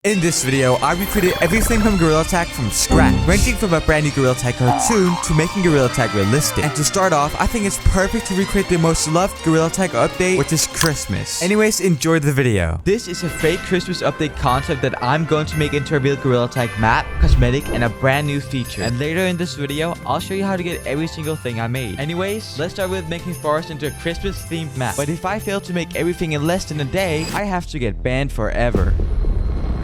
In this video, I recreated everything from Gorilla Tag from scratch, ranging from a brand new Gorilla Tag cartoon to making Gorilla Tag realistic. And to start off, I think it's perfect to recreate the most loved Gorilla Tag update, which is Christmas. Anyways, enjoy the video. This is a fake Christmas update concept that I'm going to make into a real Gorilla Tag map, cosmetic, and a brand new feature. And later in this video, I'll show you how to get every single thing I made. Anyways, let's start with making forest into a Christmas themed map. But if I fail to make everything in less than a day, I have to get banned forever.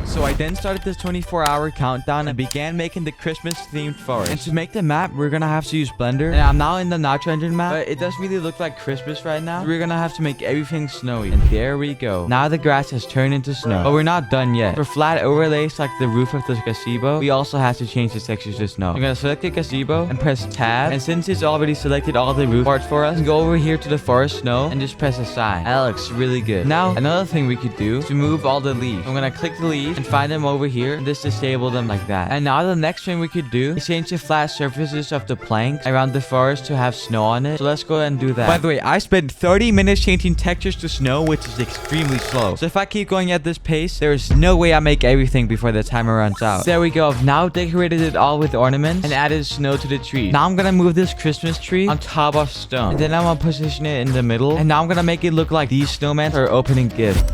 So I then started this 24-hour countdown and began making the Christmas-themed forest. And to make the map, we're gonna have to use Blender. And I'm now in the Nitro Engine map, but it doesn't really look like Christmas right now. So we're gonna have to make everything snowy. And there we go. Now the grass has turned into snow. But we're not done yet. For flat overlays like the roof of the gazebo, we also have to change the textures to snow. I'm gonna select the gazebo and press tab. And since it's already selected all the roof parts for us, go over here to the forest snow and just press assign. That looks really good. Now, another thing we could do is to move all the leaves. I'm gonna click the leaves and find them over here and just disable them like that. And now the next thing we could do is change the flat surfaces of the planks around the forest to have snow on it. So let's go ahead and do that. By the way, I spent 30 minutes changing textures to snow, which is extremely slow. So if I keep going at this pace, there is no way I make everything before the timer runs out. There we go. I've now decorated it all with ornaments and added snow to the tree. Now I'm gonna move this Christmas tree on top of stone. And then I'm gonna position it in the middle. And now I'm gonna make it look like these snowmen are opening gifts.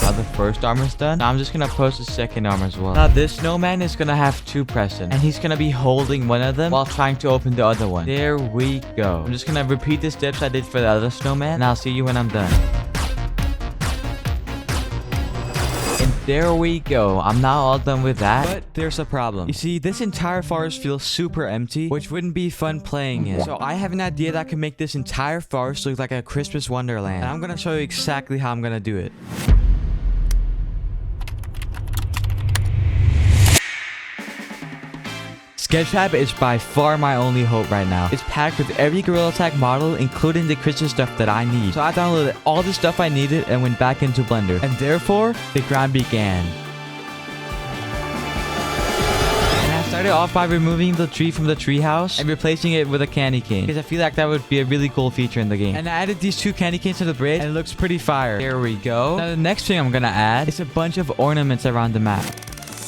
Now the first armor's done. Now I'm just gonna post the second armor as well. Now this snowman is gonna have two presents, and he's gonna be holding one of them while trying to open the other one. There we go. I'm just gonna repeat the steps I did for the other snowman, and I'll see you when I'm done. And there we go. I'm now all done with that. But there's a problem. You see, this entire forest feels super empty, which wouldn't be fun playing in. So I have an idea that can make this entire forest look like a Christmas wonderland. And I'm gonna show you exactly how I'm gonna do it. Zkript is by far my only hope right now. It's packed with every Gorilla Tag model, including the Christmas stuff that I need. So I downloaded all the stuff I needed and went back into Blender. And therefore, the grind began. And I started off by removing the tree from the treehouse and replacing it with a candy cane, because I feel like that would be a really cool feature in the game. And I added these two candy canes to the bridge, and it looks pretty fire. There we go. Now the next thing I'm gonna add is a bunch of ornaments around the map.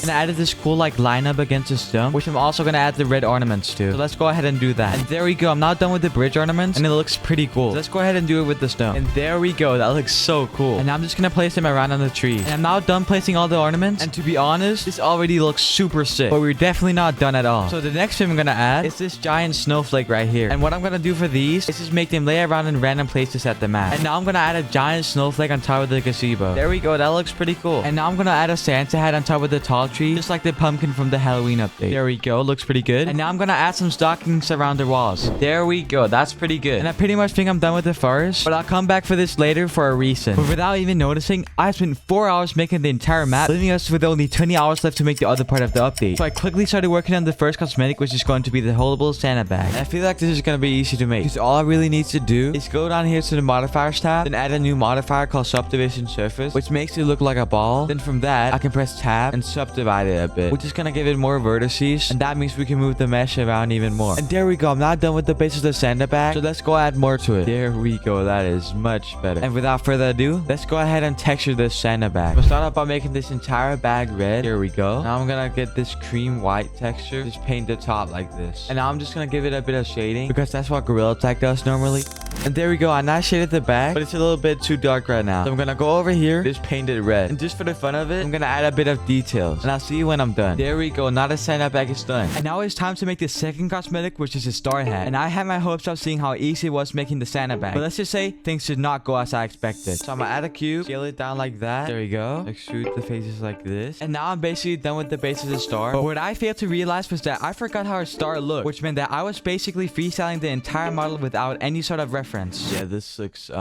And I added this cool like lineup against the stone, which I'm also gonna add the red ornaments to. So let's go ahead and do that. And there we go. I'm now done with the bridge ornaments, and it looks pretty cool. So let's go ahead and do it with the stone. And there we go. That looks so cool. And I'm just gonna place them around on the trees. And I'm now done placing all the ornaments. And to be honest, this already looks super sick. But we're definitely not done at all. So the next thing I'm gonna add is this giant snowflake right here. And what I'm gonna do for these is just make them lay around in random places at the map. And now I'm gonna add a giant snowflake on top of the gazebo. There we go. That looks pretty cool. And now I'm gonna add a Santa hat on top of the tall tree, just like the pumpkin from the Halloween update. There we go. Looks pretty good. And now I'm gonna add some stockings around the walls. There we go. That's pretty good. And I pretty much think I'm done with the forest, but I'll come back for this later for a reason. But without even noticing, I spent 4 hours making the entire map, leaving us with only 20 hours left to make the other part of the update. So I quickly started working on the first cosmetic, which is going to be the holdable Santa bag. And I feel like this is gonna be easy to make, because all I really need to do is go down here to the modifiers tab, then add a new modifier called subdivision surface, which makes it look like a ball. Then from that, I can press tab and subdivide it a bit, which is gonna give it more vertices, and that means we can move the mesh around even more. And there we go. I'm not done with the base of the Santa bag, so let's go add more to it. There we go. That is much better. And without further ado, let's go ahead and texture this Santa bag. We'll start off by making this entire bag red. Here we go. Now I'm gonna get this cream white texture, just paint the top like this. And now I'm just gonna give it a bit of shading, because that's what Gorilla Tag does normally. And there we go. I now shaded the bag, but it's a little bit too dark right now. So I'm gonna go over here, just paint it red. And just for the fun of it, I'm gonna add a bit of details. And I'll see you when I'm done. There we go. Now the Santa bag is done. And now it's time to make the second cosmetic, which is a star hat. And I had my hopes of seeing how easy it was making the Santa bag. But let's just say things did not go as I expected. So I'm gonna add a cube, scale it down like that. There we go. Extrude the faces like this. And now I'm basically done with the base of the star. But what I failed to realize was that I forgot how a star looked, which meant that I was basically freestyling the entire model without any sort of reference. Yeah, this looks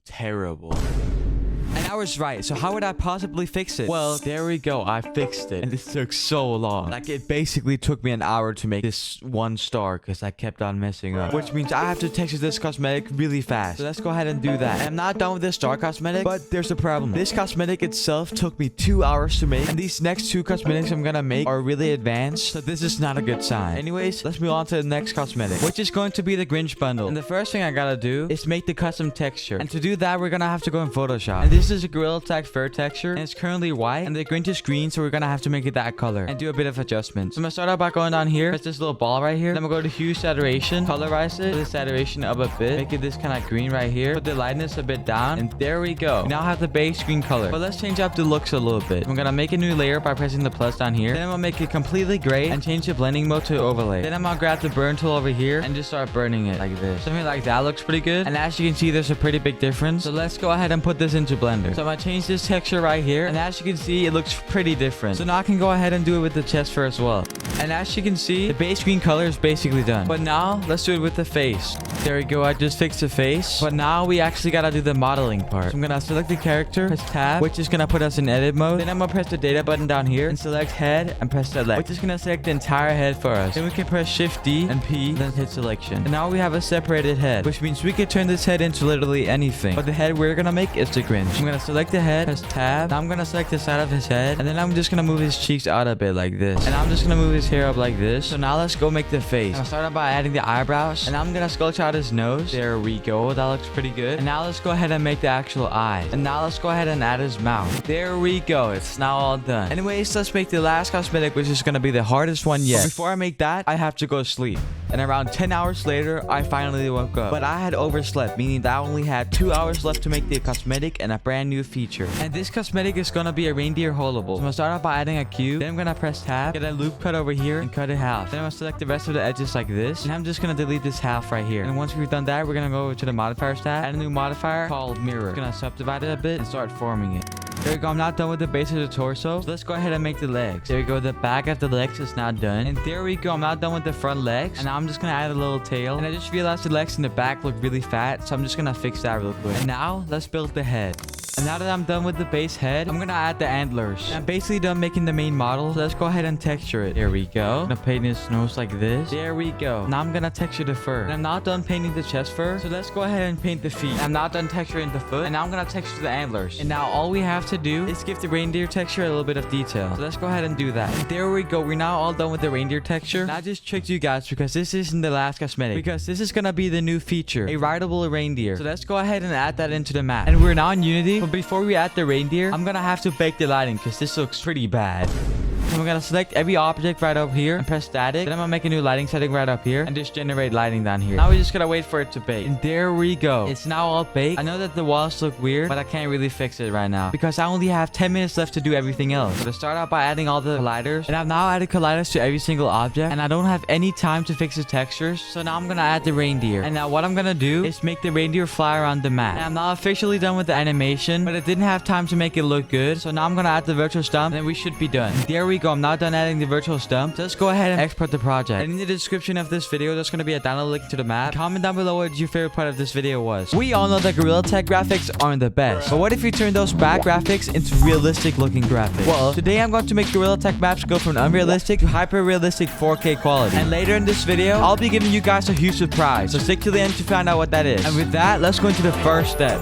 terrible. And I was right, so how would I possibly fix it? Well, there we go, I fixed it. And this took so long. Like, it basically took me an hour to make this one star, because I kept on messing up. Which means I have to texture this cosmetic really fast. So let's go ahead and do that. And I'm not done with this star cosmetic, but there's a problem. This cosmetic itself took me 2 hours to make, and these next two cosmetics I'm gonna make are really advanced, so this is not a good sign. Anyways, let's move on to the next cosmetic, which is going to be the Grinch bundle. And the first thing I gotta do is make the custom texture. And to do that, we're gonna have to go in Photoshop. And this is is a Gorilla Tag fur texture, and it's currently white, and the green is green, so we're gonna have to make it that color and do a bit of adjustments. So I'm gonna start out by going down here, press this little ball right here. Then I'm gonna go to hue saturation, colorize it, put the saturation up a bit, make it this kind of green right here, put the lightness a bit down, and there we go. We now have the base green color. But let's change up the looks a little bit. I'm gonna make a new layer by pressing the plus down here. Then I'm gonna make it completely gray and change the blending mode to overlay. Then I'm gonna grab the burn tool over here and just start burning it like this. Something like that looks pretty good. And as you can see, there's a pretty big difference. So let's go ahead and put this into Blender. So I'm gonna change this texture right here. And as you can see, it looks pretty different. So now I can go ahead and do it with the chest fur as well. And as you can see, the base green color is basically done. But now let's do it with the face. There we go. I just fixed the face. But now we actually gotta do the modeling part. So I'm gonna select the character, press tab, which is gonna put us in edit mode. Then I'm gonna press the data button down here and select head and press select, which is gonna select the entire head for us. Then we can press shift D and P, then hit selection. And now we have a separated head, which means we can turn this head into literally anything. But the head we're gonna make is the Grinch. I'm gonna select the head, press tab. Now I'm gonna select the side of his head, and then I'm just gonna move his cheeks out a bit like this. And I'm just gonna move his hair up like this. So now let's go make the face. I'll start out by adding the eyebrows, and I'm gonna sculpt out his nose. There we go. That looks pretty good. And now let's go ahead and make the actual eyes. And now let's go ahead and add his mouth. There we go. It's now all done. Anyways, let's make the last cosmetic, which is gonna be the hardest one yet. But before I make that, I have to go sleep. And around 10 hours later, I finally woke up. But I had overslept, meaning that I only had 2 hours left to make the cosmetic and a brand new feature. And this cosmetic is gonna be a reindeer holdable. So I'm gonna start out by adding a cube. Then I'm gonna press tab, get a loop cut over here, and cut it half. Then I'm gonna select the rest of the edges like this. And I'm just gonna delete this half right here. And once we've done that, we're gonna go over to the modifiers tab, add a new modifier called mirror. I'm gonna subdivide it a bit and start forming it. There we go. I'm not done with the base of the torso. So let's go ahead and make the legs. There we go. The back of the legs is now done. And there we go. I'm not done with the front legs. And now I'm just going to add a little tail. And I just realized the legs in the back look really fat. So I'm just going to fix that real quick. And now let's build the head. And now that I'm done with the base head, I'm gonna add the antlers. I'm basically done making the main model. So let's go ahead and texture it. There we go. I'm gonna paint his nose like this. There we go. Now I'm gonna texture the fur. And I'm not done painting the chest fur. So let's go ahead and paint the feet. I'm not done texturing the foot. And now I'm gonna texture the antlers. And now all we have to do is give the reindeer texture a little bit of detail. So let's go ahead and do that. And there we go. We're now all done with the reindeer texture. And I just tricked you guys because this isn't the last cosmetic. Because this is gonna be the new feature. A rideable reindeer. So let's go ahead and add that into the map. And we're now in Unity. But before we add the reindeer, I'm gonna have to bake the lighting because this looks pretty bad. So I'm gonna select every object right up here and press static. Then I'm gonna make a new lighting setting right up here and just generate lighting down here. Now we just gotta wait for it to bake. And there we go. It's now all baked. I know that the walls look weird, but I can't really fix it right now because I only have 10 minutes left to do everything else. So to start out by adding all the colliders, and I've now added colliders to every single object, and I don't have any time to fix the textures. So now I'm gonna add the reindeer. And now what I'm gonna do is make the reindeer fly around the map. And I'm now officially done with the animation, but I didn't have time to make it look good. So now I'm gonna add the virtual stump, and then we should be done. And there we go. I'm now done adding the virtual stump. So let's go ahead and export the project. And in the description of this video, there's going to be a download link to the map. Comment down below what your favorite part of this video was. We all know that Gorilla Tag graphics aren't the best, but what if you turn those bad graphics into realistic looking graphics? Well, today I'm going to make Gorilla Tag maps go from unrealistic to hyper realistic 4K quality. And later in this video, I'll be giving you guys a huge surprise. So stick to the end to find out what that is. And with that, let's go into the first step,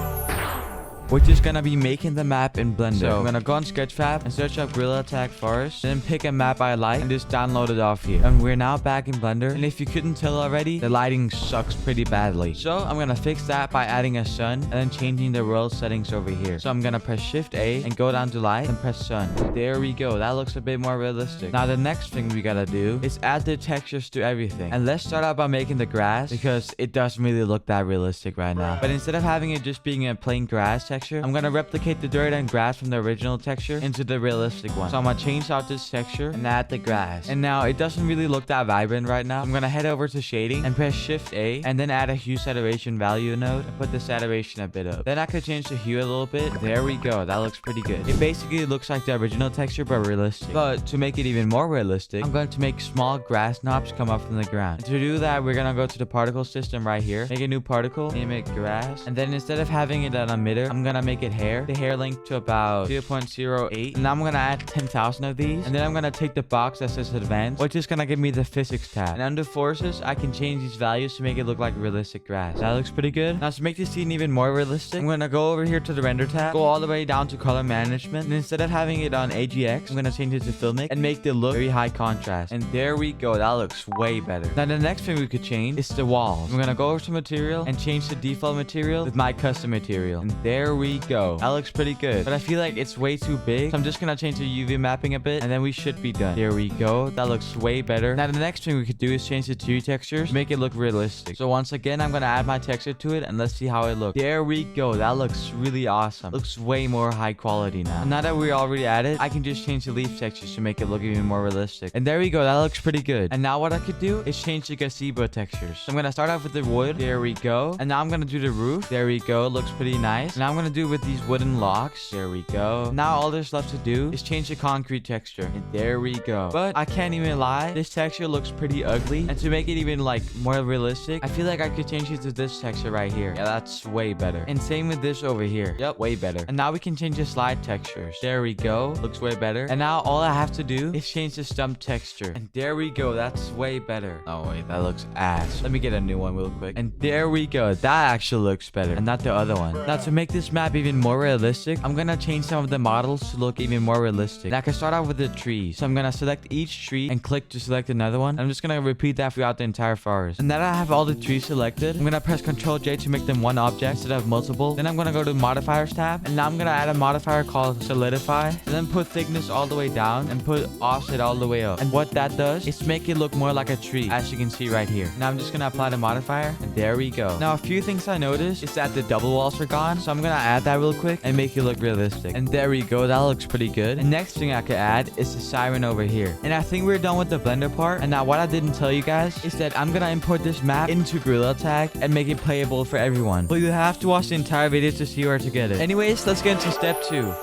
which is gonna be making the map in Blender. So I'm gonna go on Sketchfab and search up Gorilla Tag Forest, then pick a map I like and just download it off here. And we're now back in Blender. And if you couldn't tell already, the lighting sucks pretty badly. So I'm gonna fix that by adding a sun and then changing the world settings over here. So I'm gonna press Shift A and go down to light and press sun. There we go. That looks a bit more realistic. Now the next thing we gotta do is add the textures to everything. And let's start out by making the grass because it doesn't really look that realistic right now. But instead of having it just being a plain grass texture, I'm gonna replicate the dirt and grass from the original texture into the realistic one. So I'm gonna change out this texture and add the grass. And now it doesn't really look that vibrant right now. I'm gonna head over to shading and press Shift A and then add a hue saturation value node and put the saturation a bit up. Then I could change the hue a little bit. There we go. That looks pretty good. It basically looks like the original texture but realistic. But to make it even more realistic, I'm going to make small grass knobs come up from the ground. And to do that, we're gonna go to the particle system right here, make a new particle, name it grass, and then instead of having it an emitter, I'm gonna make it hair. The hair length to about 0.08. And now I'm gonna add 10,000 of these. And then I'm gonna take the box that says advanced, which is gonna give me the physics tab. And under forces, I can change these values to make it look like realistic grass. That looks pretty good. Now to make this scene even more realistic, I'm gonna go over here to the render tab, go all the way down to color management, and instead of having it on AGX, I'm gonna change it to filmic and make the look very high contrast. And there we go. That looks way better. Now the next thing we could change is the walls. I'm gonna go over to material and change the default material with my custom material. And there there we go. That looks pretty good, but I feel like it's way too big, so I'm just gonna change the UV mapping a bit, and then we should be done. There we go. That looks way better. Now the next thing we could do is change the tree texture to make it look realistic. So once again, I'm gonna add my texture to it, and let's see how it looks. There we go. That looks really awesome. Looks way more high quality now. And now that we already added, I can just change the leaf textures to make it look even more realistic. And there we go. That looks pretty good. And now what I could do is change the gazebo textures. So I'm gonna start off with the wood. There we go. And now I'm gonna do the roof. There we go. Looks pretty nice. And now I'm gonna do it with these wooden locks. There we go. Now all there's left to do is change the concrete texture. And there we go. But I can't even lie, this texture looks pretty ugly. And to make it even like more realistic, I feel like I could change it to this texture right here. Yeah, that's way better. And same with this over here. Yep, way better. And now we can change the slide textures. There we go. Looks way better. And now all I have to do is change the stump texture. And there we go. That's way better. Oh wait, that looks ass. Let me get a new one real quick. And there we go. That actually looks better. And not the other one. Now to make this map even more realistic, I'm gonna change some of the models to look even more realistic. Now I can start off with the trees. So I'm gonna select each tree and click to select another one. I'm just gonna repeat that throughout the entire forest. And now that I have all the trees selected, I'm gonna press Ctrl J to make them one object instead of multiple. Then I'm gonna go to modifiers tab, and now I'm gonna add a modifier called solidify, and then put thickness all the way down and put offset all the way up. And what that does is make it look more like a tree, as you can see right here. Now I'm just gonna apply the modifier, and there we go. Now a few things I noticed is that the double walls are gone, so I'm gonna add that real quick and make it look realistic. And there we go. That looks pretty good. And next thing I could add is the siren over here. And I think we're done with the blender part. And now what I didn't tell you guys is that I'm gonna import this map into Gorilla Tag and make it playable for everyone. But you have to watch the entire video to see where to get it. Anyways, let's get into step 2.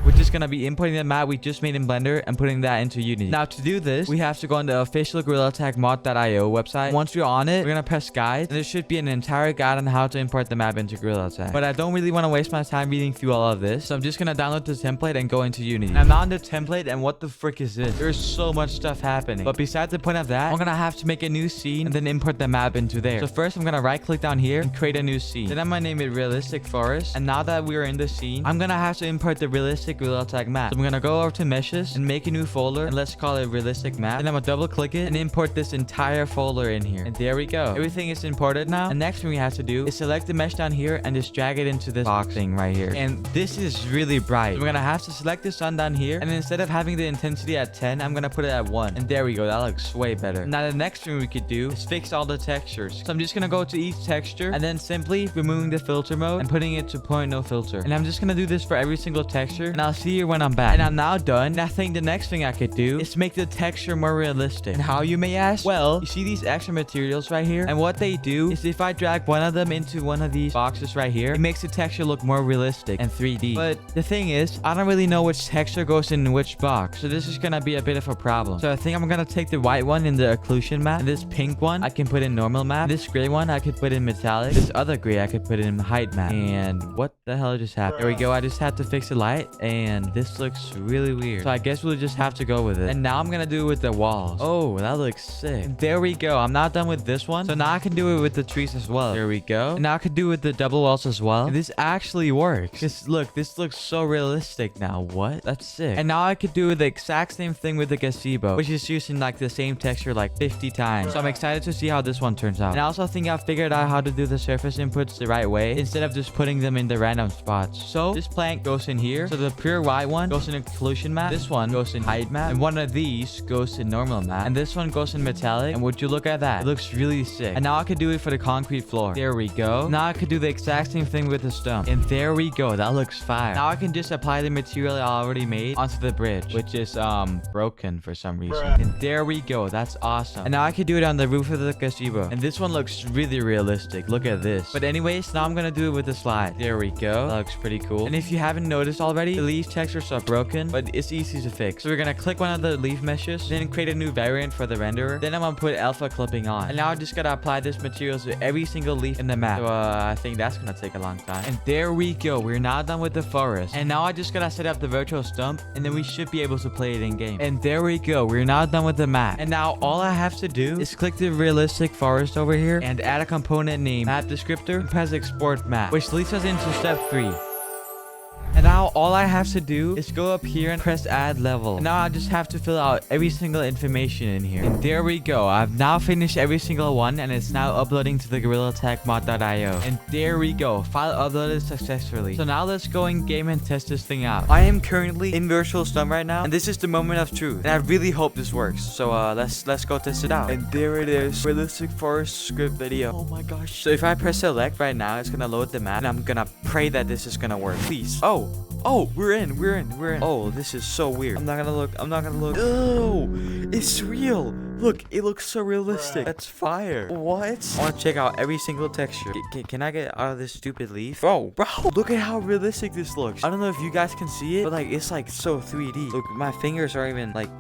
We're just gonna be importing the map we just made in Blender and putting that into Unity. Now to do this, we have to go on the official Gorilla Tag mod.io website. Once we're on it, we're gonna press guide, and there should be an entire guide on how to import the map into Gorilla Tag. But I don't really want to waste my time reading through all of this, so I'm just gonna download the template and go into Unity. I'm not on the template, and what the frick is this? There's so much stuff happening. But besides the point of that, I'm gonna have to make a new scene and then import the map into there. So first, I'm gonna right click down here and create a new scene. Then I'm gonna name it Realistic Forest. And now that we're in the scene, I'm gonna have to import the Realistic Gorilla Tag map. So I'm gonna go over to meshes and make a new folder, and let's call it realistic map. Then I'm gonna double click it and import this entire folder in here. And there we go. Everything is imported now. And next thing we have to do is select the mesh down here and just drag it into this box thing right here. And this is really bright. So we're gonna have to select the sun down here, and instead of having the intensity at 10, I'm gonna put it at 1. And there we go. That looks way better. Now the next thing we could do is fix all the textures. So I'm just gonna go to each texture and then simply removing the filter mode and putting it to point no filter. And I'm just gonna do this for every single texture, and I'll see you when I'm back. And I'm now done. And I think the next thing I could do is make the texture more realistic. And how, you may ask? Well, you see these extra materials right here? And what they do is if I drag one of them into one of these boxes right here, it makes the texture look more realistic and 3D. But the thing is, I don't really know which texture goes in which box. So this is gonna be a bit of a problem. So I think I'm gonna take the white one in the occlusion map. And this pink one I can put in normal map. This gray one I could put in metallic. This other gray I could put in height map. And what the hell just happened? There we go. I just had to fix the light, and this looks really weird. So I guess we'll just have to go with it. And now I'm gonna do it with the walls. Oh, that looks sick. And there we go. I'm not done with this one. So now I can do it with the trees as well. There we go. And now I can do it with the double walls as well. And this actually works. Just look, this looks so realistic now. What? That's sick. And now I could do the exact same thing with the gazebo, which is using like the same texture like 50 times. So I'm excited to see how this one turns out. And I also think I figured out how to do the surface inputs the right way instead of just putting them in the random spots. So this plank goes in here. So the pure white one goes in occlusion map. This one goes in height map. And one of these goes in normal map. And this one goes in metallic. And would you look at that? It looks really sick. And now I can do it for the concrete floor. There we go. Now I could do the exact same thing with the stump. And there we go. That looks fire. Now I can just apply the material I already made onto the bridge, which is broken for some reason. And there we go. That's awesome. And now I can do it on the roof of the gazebo. And this one looks really realistic. Look at this. But anyways, now I'm gonna do it with the slide. There we go. That looks pretty cool. And if you haven't noticed already, the leaf textures are broken, but it's easy to fix. So we're gonna click one of the leaf meshes, then create a new variant for the renderer. Then I'm gonna put alpha clipping on. And now I just gotta apply this material to every single leaf in the map. So I think that's gonna take a long time. And there we go. We're now done with the forest. And now I just gotta set up the virtual stump, and then we should be able to play it in game. And there we go. We're now done with the map. And now all I have to do is click the realistic forest over here and add a component named map descriptor and press export map, which leads us into step 3. And now now all I have to do is go up here and press add level. And now I just have to fill out every single information in here. And there we go. I've now finished every single one, and it's now uploading to the GorillaTechMod.io. And there we go. File uploaded successfully. So now let's go in game and test this thing out. I am currently in virtual stump right now, and this is the moment of truth. And I really hope this works. So let's go test it out. And there it is. Realistic forest script video. Oh my gosh. So if I press select right now, it's gonna load the map, and I'm gonna pray that this is gonna work. Please. Oh, we're in. Oh, this is so weird. I'm not gonna look. Oh, it's real. Look, it looks so realistic. That's fire. What? I want to check out every single texture. Can I get out of this stupid leaf? Bro, look at how realistic this looks. I don't know if you guys can see it, but like, it's like so 3D. Look, my fingers are even like,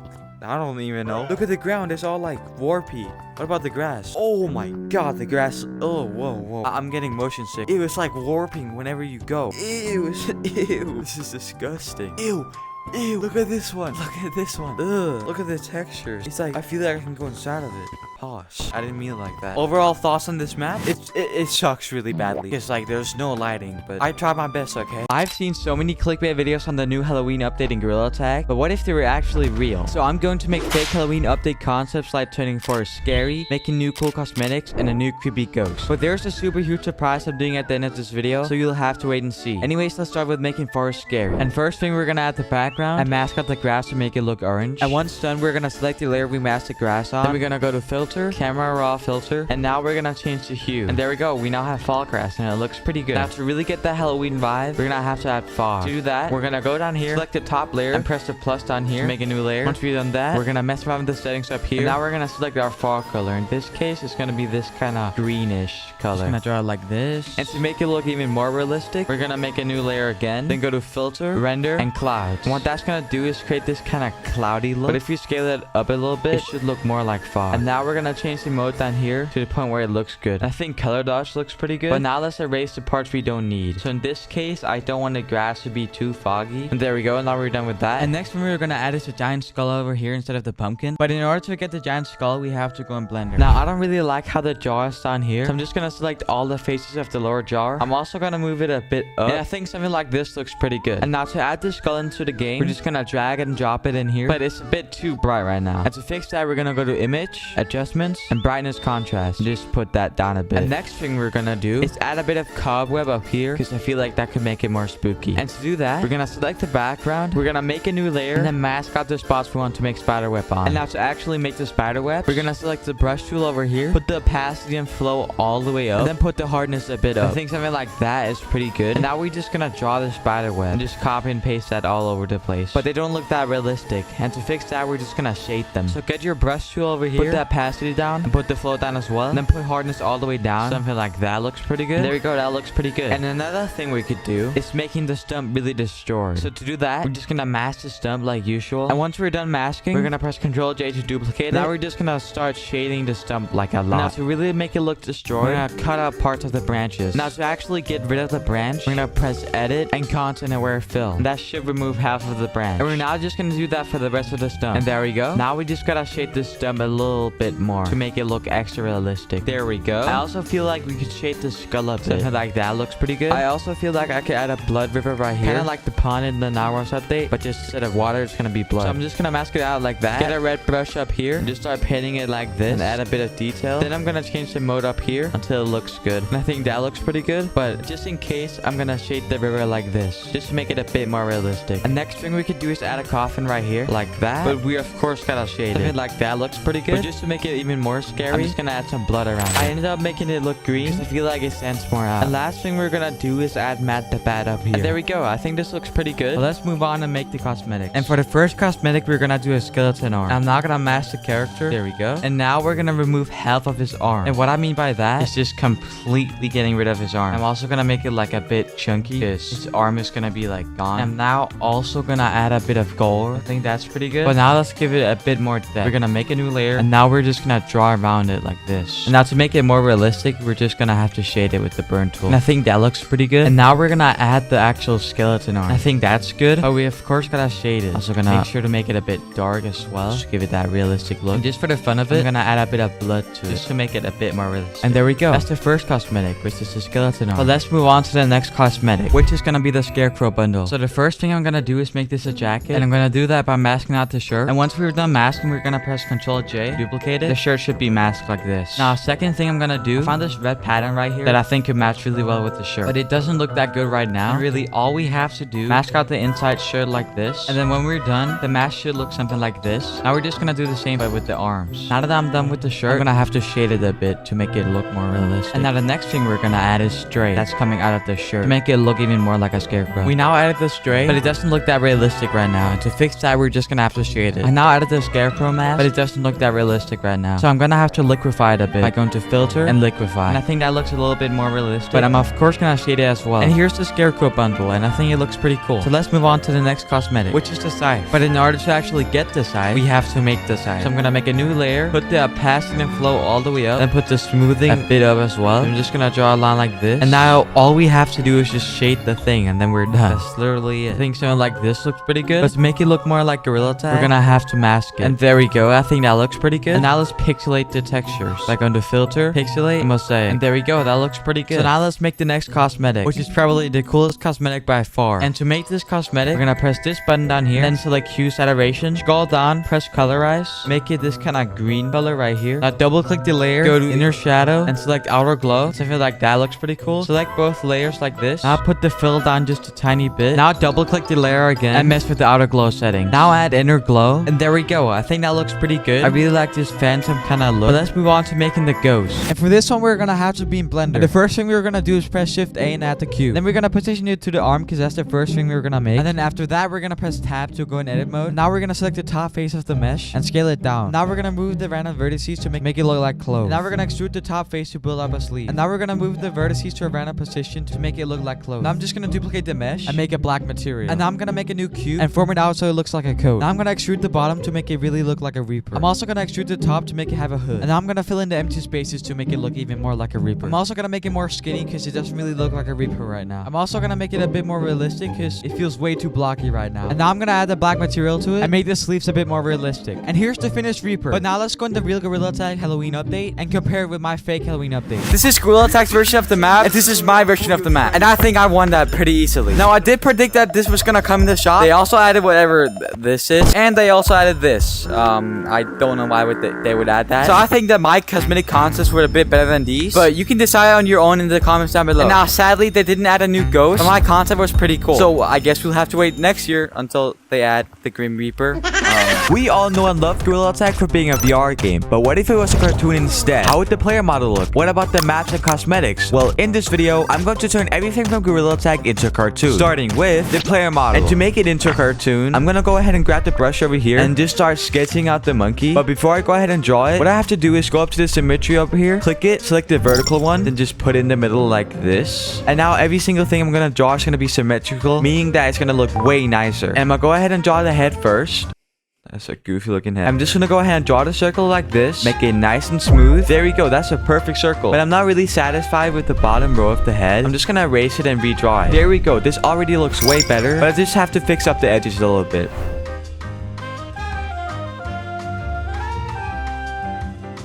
I don't even know. Look at the ground. It's all like warpy. What about the grass? Oh my god, the grass. Oh, whoa. I'm getting motion sick. Ew, it's like warping whenever you go. Ew. This is disgusting. Ew. Look at this one. Ugh. Look at the textures. It's like, I feel like I can go inside of it. Pause. I didn't mean it like that. Overall thoughts on this map? It sucks really badly. It's like there's no lighting, but I tried my best, okay? I've seen so many clickbait videos on the new Halloween update in Gorilla Tag, but what if they were actually real? So I'm going to make fake Halloween update concepts like turning forest scary, making new cool cosmetics, and a new creepy ghost. But there's a super huge surprise I'm doing at the end of this video, so you'll have to wait and see. Anyways, let's start with making forest scary. And first thing, we're gonna add the background and mask out the grass to make it look orange. And once done, we're gonna select the layer we masked the grass on. Then we're gonna go to filter, camera raw filter, and now we're gonna change the hue. And there we go, we now have fall grass, and it looks pretty good. Now to really get that Halloween vibe, we're gonna have to add fog. To do that, we're gonna go down here, select the top layer, and press the plus down here to make a new layer. Once we've done that, we're gonna mess around with the settings up here. And now we're gonna select our fog color. In this case, it's gonna be this kind of greenish color. Just gonna draw it like this. And to make it look even more realistic, we're gonna make a new layer again, then go to filter, render, and clouds. And what that's gonna do is create this kind of cloudy look, but if you scale it up a little bit, it should look more like fog. And now we're gonna change the mode down here to the point where it looks good. I think color dodge looks pretty good, but now let's erase the parts we don't need. So in this case, I don't want the grass to be too foggy. And there we go, now we're done with that. And next one, we're gonna add is a giant skull over here instead of the pumpkin. But in order to get the giant skull, we have to go in Blender. Now I don't really like how the jaw is down here, so I'm just gonna select all the faces of the lower jaw. I'm also gonna move it a bit up, and I think something like this looks pretty good. And now to add the skull into the game, we're just gonna drag and drop it in here, but it's a bit too bright right now. And to fix that, we're gonna go to image, adjustments, and brightness contrast, and just put that down a bit. And next thing we're gonna do is add a bit of cobweb up here, because I feel like that could make it more spooky. And to do that, we're gonna select the background, we're gonna make a new layer, and then mask out the spots we want to make spiderweb on. And now to actually make the spiderweb, we're gonna select the brush tool over here, put the opacity and flow all the way up, and then put the hardness a bit up. I think something like that is pretty good. And now we're just gonna draw the spiderweb and just copy and paste that all over the place, but they don't look that realistic. And to fix that, we're just gonna shade them. So get your brush tool over here, put the opacity down, and put the flow down as well, and then put hardness all the way down. Something like that looks pretty good. There we go, that looks pretty good. And another thing we could do is making the stump really destroyed. So to do that, we're just gonna mask the stump like usual, and once we're done masking, we're gonna press Ctrl J to duplicate it. Now we're just gonna start shading the stump like a lot. Now to really make it look destroyed, we're gonna cut out parts of the branches. Now to actually get rid of the branch, we're gonna press edit and content aware fill, and that should remove half of the branch. And we're now just gonna do that for the rest of the stump. And there we go. Now we just gotta shade the stump a little bit more to make it look extra realistic. There we go. I also feel like we could shade the skull a bit. Something like that looks pretty good. I also feel like I could add a blood river right here, kind of like the pond in the Naros update, but just instead of water, it's gonna be blood. So I'm just gonna mask it out like that. Get a red brush up here and just start painting it like this, and add a bit of detail. Then I'm gonna change the mode up here until it looks good. And I think that looks pretty good, but just in case, I'm gonna shade the river like this, just to make it a bit more realistic. And next thing we could do is add a coffin right here, like that. But we of course gotta shade it. Like that looks pretty good. But just to make it even more scary, I'm just gonna add some blood around it. I ended up making it look green because I feel like it stands more out. And last thing we're gonna do is add Matt the Bat up here. And there we go. I think this looks pretty good. But let's move on and make the cosmetics. And for the first cosmetic, we're gonna do a skeleton arm. I'm not gonna mask the character. There we go. And now we're gonna remove half of his arm. And what I mean by that is just completely getting rid of his arm. I'm also gonna make it like a bit chunky because his arm is gonna be like gone. I'm now also gonna add a bit of gold. I think that's pretty good. But now let's give it a bit more depth. We're gonna make a new layer, and now we're just just gonna draw around it like this. And now to make it more realistic, we're just gonna have to shade it with the burn tool. And I think that looks pretty good. And now we're gonna add the actual skeleton arm. I think that's good. But we of course gotta shade it. Also gonna make sure to make it a bit dark as well. Just give it that realistic look. And just for the fun of it, I'm gonna add a bit of blood to it. Just to make it a bit more realistic. And there we go. That's the first cosmetic, which is the skeleton arm. But let's move on to the next cosmetic, which is gonna be the scarecrow bundle. So the first thing I'm gonna do is make this a jacket. And I'm gonna do that by masking out the shirt. And once we're done masking, we're gonna press Ctrl J, duplicate it. The shirt should be masked like this. Now, second thing I'm gonna do, I found this red pattern right here that I think could match really well with the shirt. But it doesn't look that good right now. And really, all we have to do, mask out the inside shirt like this. And then when we're done, the mask should look something like this. Now we're just gonna do the same but with the arms. Now that I'm done with the shirt, I'm gonna have to shade it a bit to make it look more realistic. And now the next thing we're gonna add is stray. That's coming out of the shirt to make it look even more like a scarecrow. We now added the stray, but it doesn't look that realistic right now. And to fix that, we're just gonna have to shade it. I now added the scarecrow mask, but it doesn't look that realistic right now. So I'm gonna have to liquefy it a bit by going to filter and liquefy. And I think that looks a little bit more realistic, but I'm of course gonna shade it as well. And here's the scarecrow bundle, and I think it looks pretty cool. So let's move on to the next cosmetic, which is the scythe. But in order to actually get the scythe, we have to make the scythe. So I'm gonna make a new layer, put the opacity and flow all the way up, then put the smoothing a bit up as well. I'm just gonna draw a line like this, and now all we have to do is just shade the thing, and then we're done. That's literally it. I think something like this looks pretty good, but to make it look more like Gorilla Tag, we're gonna have to mask it. And there we go. I think that looks pretty good. And now let's pixelate the textures. Like on the filter, pixelate, and mosaic. And there we go. That looks pretty good. So now let's make the next cosmetic, which is probably the coolest cosmetic by far. And to make this cosmetic, we're gonna press this button down here, then select hue saturation, scroll down, press colorize, make it this kind of green color right here. Now double click the layer, go to inner shadow, and select outer glow. So I feel like that looks pretty cool. Select both layers like this. Now put the fill down just a tiny bit. Now double click the layer again and mess with the outer glow setting. Now add inner glow, and there we go. I think that looks pretty good. I really like this phantom kind of look. But let's move on to making the ghost. And for this one, we're gonna have to be in Blender. And the first thing we're gonna do is press Shift A and add the cube. Then we're gonna position it to the arm because that's the first thing we're gonna make. And then after that, we're gonna press Tab to go in edit mode. Now we're gonna select the top face of the mesh and scale it down. Now we're gonna move the random vertices to make it look like clothes. And now we're gonna extrude the top face to build up a sleeve. And now we're gonna move the vertices to a random position to make it look like clothes. Now I'm just gonna duplicate the mesh and make a black material. And now I'm gonna make a new cube and form it out so it looks like a coat. Now I'm gonna extrude the bottom to make it really look like a Reaper. I'm also gonna extrude the top to make it have a hood. And now I'm gonna fill in the empty spaces to make it look even more like a Reaper. I'm also gonna make it more skinny because it doesn't really look like a Reaper right now. I'm also gonna make it a bit more realistic because it feels way too blocky right now. And now I'm gonna add the black material to it and make the sleeves a bit more realistic. And here's the finished Reaper. But now let's go in the real Gorilla Tag Halloween update and compare it with my fake Halloween update. This is Gorilla Tag's version of the map, and this is my version of the map. And I think I won that pretty easily. Now I did predict that this was gonna come in the shop. They also added whatever this is, and they also added this. I don't know why they would add that. So I think that my cosmetic concepts were a bit better than these, but you can decide on your own in the comments down below. And now sadly they didn't add a new ghost, but my concept was pretty cool. So I guess we'll have to wait next year until they add the Grim Reaper. We all know and love Gorilla Tag for being a VR game, but what if it was a cartoon instead? How would the player model look? What about the maps and cosmetics? Well, in this video, I'm going to turn everything from Gorilla Tag into a cartoon, starting with the player model. And to make it into a cartoon, I'm gonna go ahead and grab the brush over here and just start sketching out the monkey. But before I go ahead and draw it, what I have to do is go up to the symmetry over here, click it, select the vertical one, then just put it in the middle like this. And now every single thing I'm gonna draw is gonna be symmetrical, meaning that it's gonna look way nicer. And I'm gonna go ahead and draw the head first. That's a goofy looking head. I'm just gonna go ahead and draw the circle like this, make it nice and smooth. There we go, that's a perfect circle. But I'm not really satisfied with the bottom row of the head. I'm just gonna erase it and redraw it. There we go, this already looks way better, but I just have to fix up the edges a little bit.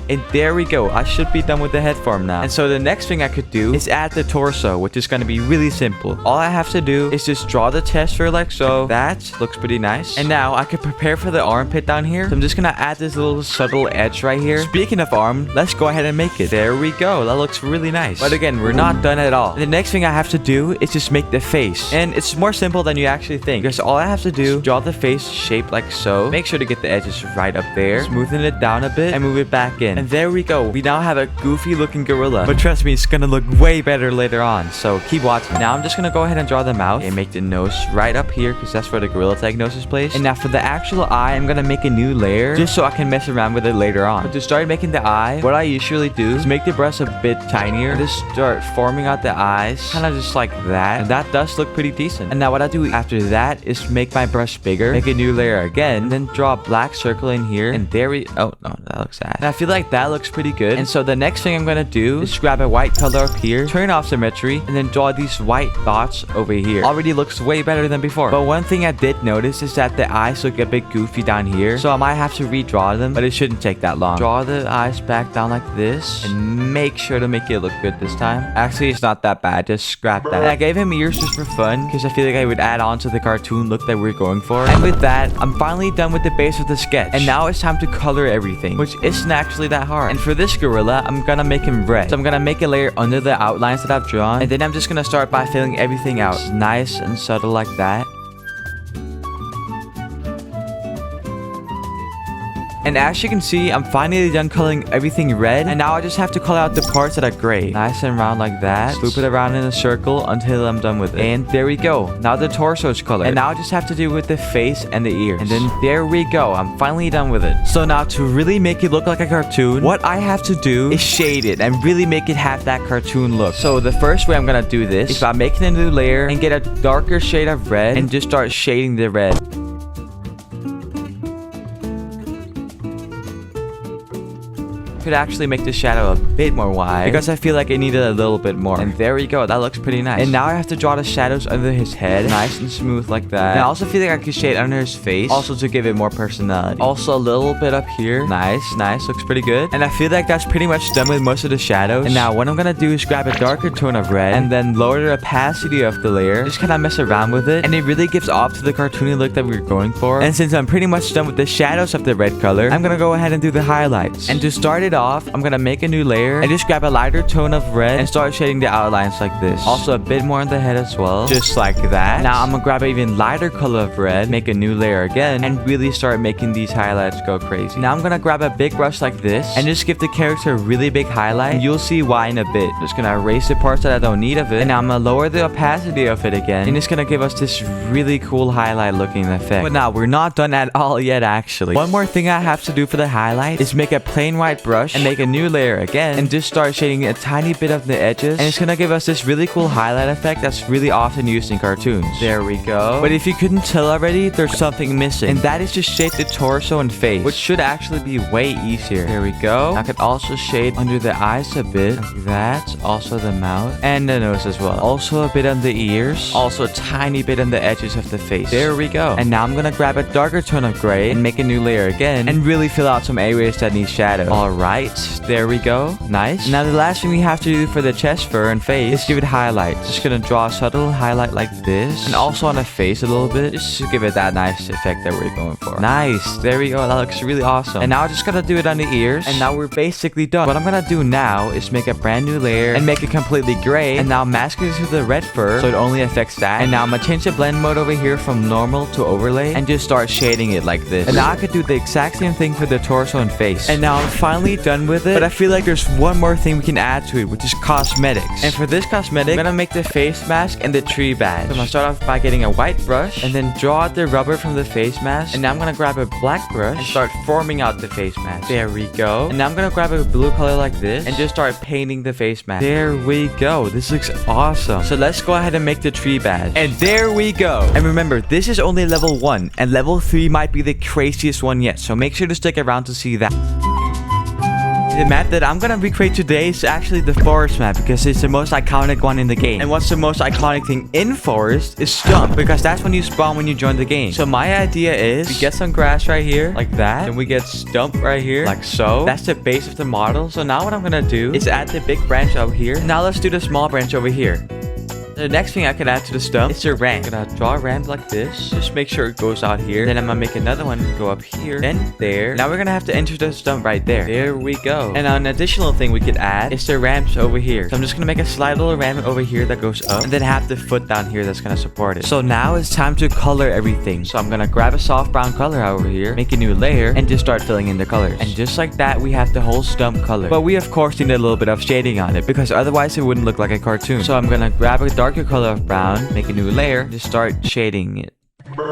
And there we go. I should be done with the head form now. And so the next thing I could do is add the torso, which is going to be really simple. All I have to do is just draw the chest for like so. That looks pretty nice. And now I could prepare for the armpit down here. So I'm just going to add this little subtle edge right here. Speaking of arm, let's go ahead and make it. There we go. That looks really nice. But again, we're not done at all. And the next thing I have to do is just make the face. And it's more simple than you actually think. Because all I have to do is draw the face shaped like so. Make sure to get the edges right up there. Smoothen it down a bit and move it back in. And there we go. We now have a goofy looking gorilla. But trust me, it's gonna look way better later on. So keep watching. Now I'm just gonna go ahead and draw the mouth and make the nose right up here because that's where the Gorilla Tag nose is placed. And now for the actual eye, I'm gonna make a new layer just so I can mess around with it later on. But to start making the eye, what I usually do is make the brush a bit tinier and just start forming out the eyes, kind of just like that. And that does look pretty decent. And now what I do after that is make my brush bigger, make a new layer again, then draw a black circle in here. And there we, oh no, that looks sad. And I feel like like that looks pretty good. And so the next thing I'm gonna do is grab a white color up here, turn off symmetry, and then draw these white dots over here. Already looks way better than before. But one thing I did notice is that the eyes look a bit goofy down here, so I might have to redraw them, but it shouldn't take that long. Draw the eyes back down like this, and make sure to make it look good this time. Actually, it's not that bad, just scrap that. And I gave him ears just for fun, because I feel like I would add on to the cartoon look that we're going for. And with that, I'm finally done with the base of the sketch. And now it's time to color everything, which isn't actually that hard. And for this gorilla, I'm gonna make him red. So I'm gonna make a layer under the outlines that I've drawn, and then I'm just gonna start by filling everything out. It's nice and subtle like that. And as you can see, I'm finally done coloring everything red. And now I just have to color out the parts that are gray. Nice and round like that. Loop it around in a circle until I'm done with it. And there we go. Now the torso is colored. And now I just have to do with the face and the ears. And then there we go. I'm finally done with it. So now to really make it look like a cartoon, what I have to do is shade it and really make it have that cartoon look. So the first way I'm gonna do this is by making a new layer and get a darker shade of red and just start shading the red. Could actually make the shadow a bit more wide because I feel like it needed a little bit more. And there we go. That looks pretty nice. And now I have to draw the shadows under his head, nice and smooth like that. And I also feel like I could shade under his face, also to give it more personality. Also a little bit up here. Nice, looks pretty good. And I feel like that's pretty much done with most of the shadows. And now what I'm gonna do is grab a darker tone of red and then lower the opacity of the layer. Just kind of mess around with it, and it really gives off to the cartoony look that we were going for. And since I'm pretty much done with the shadows of the red color, I'm gonna go ahead and do the highlights. And to start it off, I'm gonna make a new layer and just grab a lighter tone of red and start shading the outlines like this. Also a bit more on the head as well, just like that. Now I'm gonna grab an even lighter color of red, make a new layer again, and really start making these highlights go crazy. Now I'm gonna grab a big brush like this and just give the character a really big highlight, and you'll see why in a bit. Just gonna erase the parts that I don't need of it, and now I'm gonna lower the opacity of it again, and it's gonna give us this really cool highlight looking effect. But now we're not done at all yet actually. One more thing I have to do for the highlight is make a plain white brush and make a new layer again and just start shading a tiny bit of the edges, and it's gonna give us this really cool highlight effect that's really often used in cartoons. There we go. But if you couldn't tell already, there's something missing, and that is just shade the torso and face, which should actually be way easier. There we go. I could also shade under the eyes a bit like that, also the mouth and the nose as well, also a bit on the ears, also a tiny bit on the edges of the face. There we go. And now I'm gonna grab a darker tone of gray and make a new layer again and really fill out some areas that need shadow. Alright, there we go. Nice. Now the last thing we have to do for the chest fur and face is give it highlights. Just gonna draw a subtle highlight like this, and also on the face a little bit, just to give it that nice effect that we're going for. Nice. There we go. That looks really awesome. And now I'm just gonna do it on the ears, and now we're basically done. What I'm gonna do now is make a brand new layer and make it completely gray, and now mask it to the red fur so it only affects that. And now I'm gonna change the blend mode over here from normal to overlay and just start shading it like this. And now I could do the exact same thing for the torso and face. And now I'm finally done with it, but I feel like there's one more thing we can add to it, which is cosmetics. And for this cosmetic, I'm gonna make the face mask and the tree badge. So I'm gonna start off by getting a white brush and then draw out the rubber from the face mask. And now I'm gonna grab a black brush and start forming out the face mask. There we go. And now I'm gonna grab a blue color like this and just start painting the face mask. There we go. This looks awesome. So let's go ahead and make the tree badge. And there we go. And remember, this is only level 1, and level 3 might be the craziest one yet. So make sure to stick around to see that. The map that I'm gonna recreate today is actually the forest map, because it's the most iconic one in the game. And what's the most iconic thing in forest is stump, because that's when you spawn when you join the game. So my idea is we get some grass right here like that, and we get stump right here like so. That's the base of the model. So now what I'm gonna do is add the big branch over here. Now let's do the small branch over here. The next thing I can add to the stump is a ramp. I'm gonna draw a ramp like this. Just make sure it goes out here. Then I'm gonna make another one go up here. Then there. Now we're gonna have to enter the stump right there. There we go. And an additional thing we could add is the ramps over here. So I'm just gonna make a slight little ramp over here that goes up, and then have the foot down here that's gonna support it. So now it's time to color everything. So I'm gonna grab a soft brown color over here, make a new layer, and just start filling in the colors. And just like that, we have the whole stump color. But we of course need a little bit of shading on it, because otherwise it wouldn't look like a cartoon. So I'm gonna grab a darker color of brown, make a new layer, just start shading it.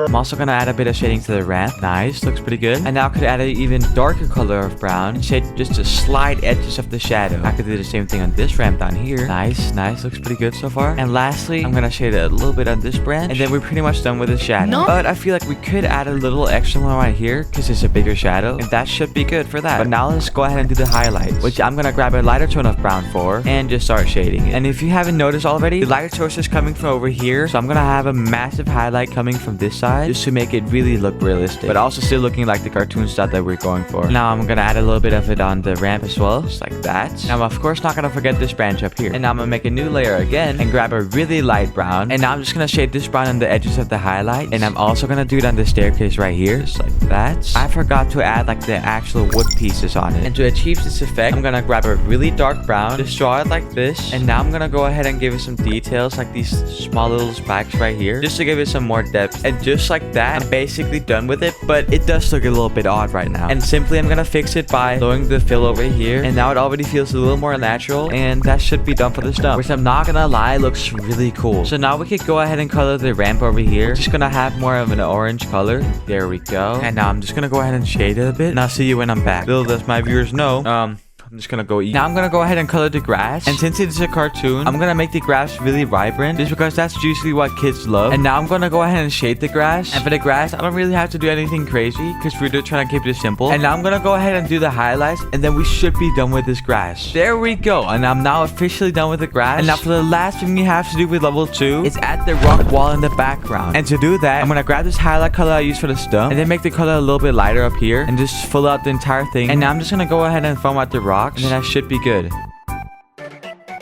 I'm also gonna add a bit of shading to the ramp. Nice, looks pretty good. And now I could add an even darker color of brown and shade just the slight edges of the shadow. I could do the same thing on this ramp down here. Nice, looks pretty good so far. And lastly, I'm gonna shade a little bit on this branch, and then we're pretty much done with the shadow. No. But I feel like we could add a little extra one right here because it's a bigger shadow, and that should be good for that. But now let's go ahead and do the highlights, which I'm gonna grab a lighter tone of brown for and just start shading it. And if you haven't noticed already, the lighter source is coming from over here, so I'm gonna have a massive highlight coming from this side just to make it really look realistic, but also still looking like the cartoon style that we're going for. Now I'm gonna add a little bit of it on the ramp as well, just like that. Now I'm of course not gonna forget this branch up here, and now I'm gonna make a new layer again and grab a really light brown, and now I'm just gonna shade this brown on the edges of the highlight, and I'm also gonna do it on the staircase right here, just like that. I forgot to add like the actual wood pieces on it, and to achieve this effect, I'm gonna grab a really dark brown, just draw it like this, and now I'm gonna go ahead and give it some details like these small little spikes right here, just to give it some more depth. And just like that, I'm basically done with it, but it does look a little bit odd right now. And simply I'm gonna fix it by lowering the fill over here, and now it already feels a little more natural, and that should be done for the stump, which I'm not gonna lie, looks really cool. So now we could go ahead and color the ramp over here. We're just gonna have more of an orange color. There we go. And now I'm just gonna go ahead and shade it a bit, and I'll see you when I'm back. Little does my viewers know, I'm just gonna go eat. Now I'm gonna go ahead and color the grass, and since it's a cartoon, I'm gonna make the grass really vibrant just because that's usually what kids love. And now I'm gonna go ahead and shade the grass, and for the grass I don't really have to do anything crazy because we're just trying to keep it simple. And now I'm gonna go ahead and do the highlights, and then we should be done with this grass. There we go, and I'm now officially done with the grass. And now for the last thing we have to do with level 2 is add the rock wall in the background. And to do that, I'm gonna grab this highlight color I used for the stump, and then make the color a little bit lighter up here and just fill out the entire thing. And now I'm just gonna go ahead and foam out the rocks, and then I should be good.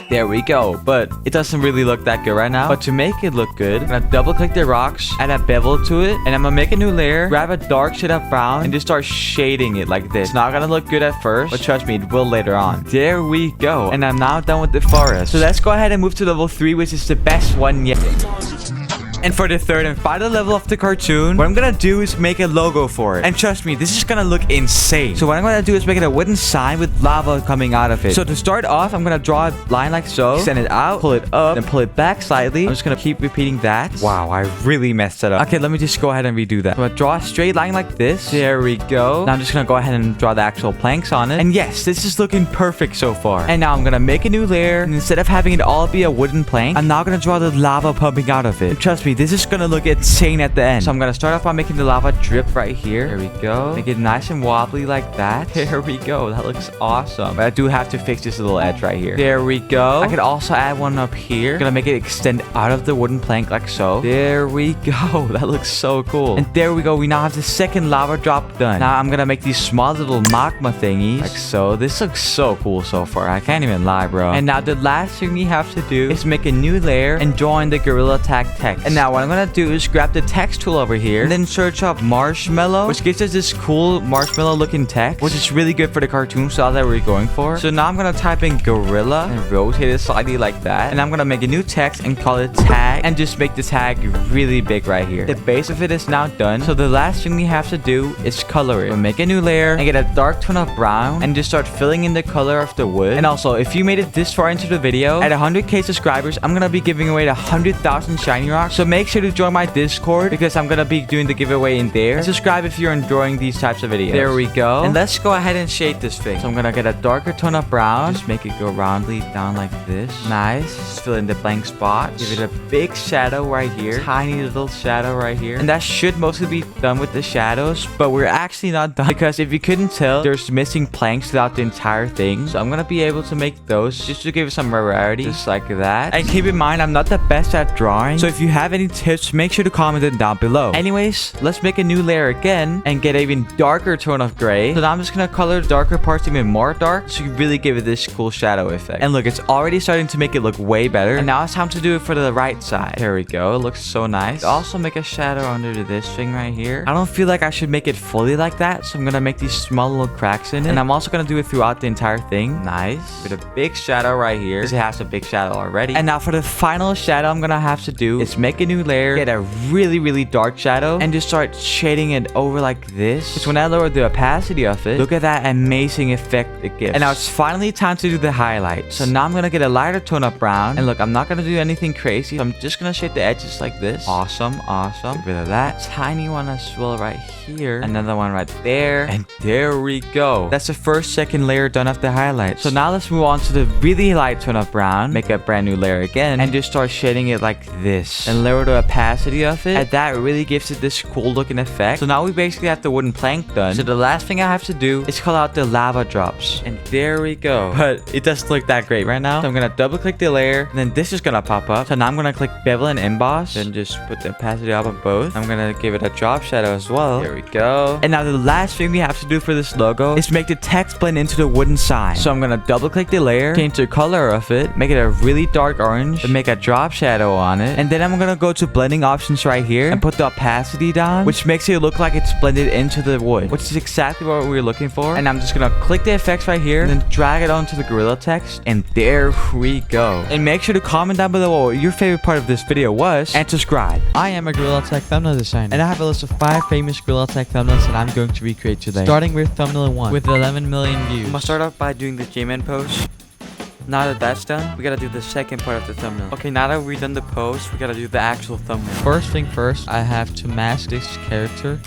There we go, but it doesn't really look that good right now. But to make it look good, I'm gonna double click the rocks, add a bevel to it, and I'm gonna make a new layer, grab a dark shade of brown, and just start shading it like this. It's not gonna look good at first, but trust me, it will later on. There we go, and I'm now done with the forest. So let's go ahead and move to level 3, which is the best one yet. And for the third and final level of the cartoon, what I'm gonna do is make a logo for it. And trust me, this is gonna look insane. So what I'm gonna do is make it a wooden sign with lava coming out of it. So to start off, I'm gonna draw a line like so, extend it out, pull it up, then pull it back slightly. I'm just gonna keep repeating that. Wow, I really messed it up. Okay, let me just go ahead and redo that. So I'm gonna draw a straight line like this. There we go. Now I'm just gonna go ahead and draw the actual planks on it. And yes, this is looking perfect so far. And now I'm gonna make a new layer, and instead of having it all be a wooden plank, I'm now gonna draw the lava pumping out of it. And trust me, this is gonna look insane at the end. So I'm gonna start off by making the lava drip right here. There we go. Make it nice and wobbly like that. There we go. That looks awesome. But I do have to fix this little edge right here. There we go. I could also add one up here. Gonna make it extend out of the wooden plank like so. There we go. That looks so cool. And there we go. We now have the second lava drop done. Now I'm gonna make these small little magma thingies like so. This looks so cool so far. I can't even lie, bro. And now the last thing we have to do is make a new layer and draw in the gorilla tag text. And now what I'm gonna do is grab the text tool over here and then search up marshmallow, which gives us this cool marshmallow looking text, which is really good for the cartoon style that we're going for. So now I'm gonna type in gorilla and rotate it slightly like that, and I'm gonna make a new text and call it tag, and just make the tag really big right here. The base of it is now done, so the last thing we have to do is color it. We'll make a new layer and get a dark tone of brown and just start filling in the color of the wood. And also, if you made it this far into the video, at 100k subscribers, I'm gonna be giving away 100,000 shiny rocks, so make sure to join my Discord because I'm gonna be doing the giveaway in there. And subscribe if you're enjoying these types of videos. There we go. And let's go ahead and shade this thing. So I'm gonna get a darker tone of brown. Just make it go roundly down like this. Nice. Just fill in the blank spot. Give it a big shadow right here. Tiny little shadow right here. And that should mostly be done with the shadows, but we're actually not done because if you couldn't tell, there's missing planks throughout the entire thing. So I'm gonna be able to make those just to give it some variety, just like that. And keep in mind, I'm not the best at drawing, so if you have any tips, make sure to comment it down below. Anyways, let's make a new layer again and get an even darker tone of gray. So now I'm just gonna color the darker parts even more dark so you really give it this cool shadow effect. And look, it's already starting to make it look way better. And now it's time to do it for the right side. There we go. It looks so nice. Also make a shadow under this thing right here. I don't feel like I should make it fully like that, so I'm gonna make these small little cracks in it. And I'm also gonna do it throughout the entire thing. Nice. With a big shadow right here because it has a big shadow already. And now for the final shadow I'm gonna have to do is make a new layer, get a really dark shadow, and just start shading it over like this. Because when I lower the opacity of it, look at that amazing effect it gives. And now it's finally time to do the highlights. So now I'm gonna get a lighter tone of brown. And look, I'm not gonna do anything crazy. So I'm just gonna shade the edges like this. Awesome. Get rid of that tiny one as well right here. Another one right there. And there we go. That's the first, second layer done of the highlights. So now let's move on to the really light tone of brown. Make a brand new layer again. And just start shading it like this. And lower the opacity of it. And that really gives it this cool looking effect. So now we basically have the wooden plank done. So the last thing I have to do is call out the lava drops. And there we go. But it doesn't look that great right now. So I'm gonna double click the layer. And then this is gonna pop up. So now I'm gonna click bevel and emboss. Then just put the opacity up on both. I'm gonna give it a drop shadow as well. There we go. And now the last thing we have to do for this logo is make the text blend into the wooden sign. So I'm gonna double click the layer, change the color of it, make it a really dark orange, and make a drop shadow on it. And then I'm gonna go to blending options right here and put the opacity down, which makes it look like it's blended into the wood, which is exactly what we were looking for. And I'm just gonna click the effects right here and then drag it onto the gorilla text. And there we go. And make sure to comment down below what your favorite part of this video was and subscribe. I am a Gorilla Tech thumbnail designer, and I have a list of 5 famous Gorilla Tech thumbnails that I'm going to recreate today. Starting with thumbnail 1 with 11 million views. I'm gonna start off by doing the J-Man pose. Now that that's done, we gotta do the second part of the thumbnail. Okay, now that we've done the pose, we gotta do the actual thumbnail. First thing first, I have to mask this character.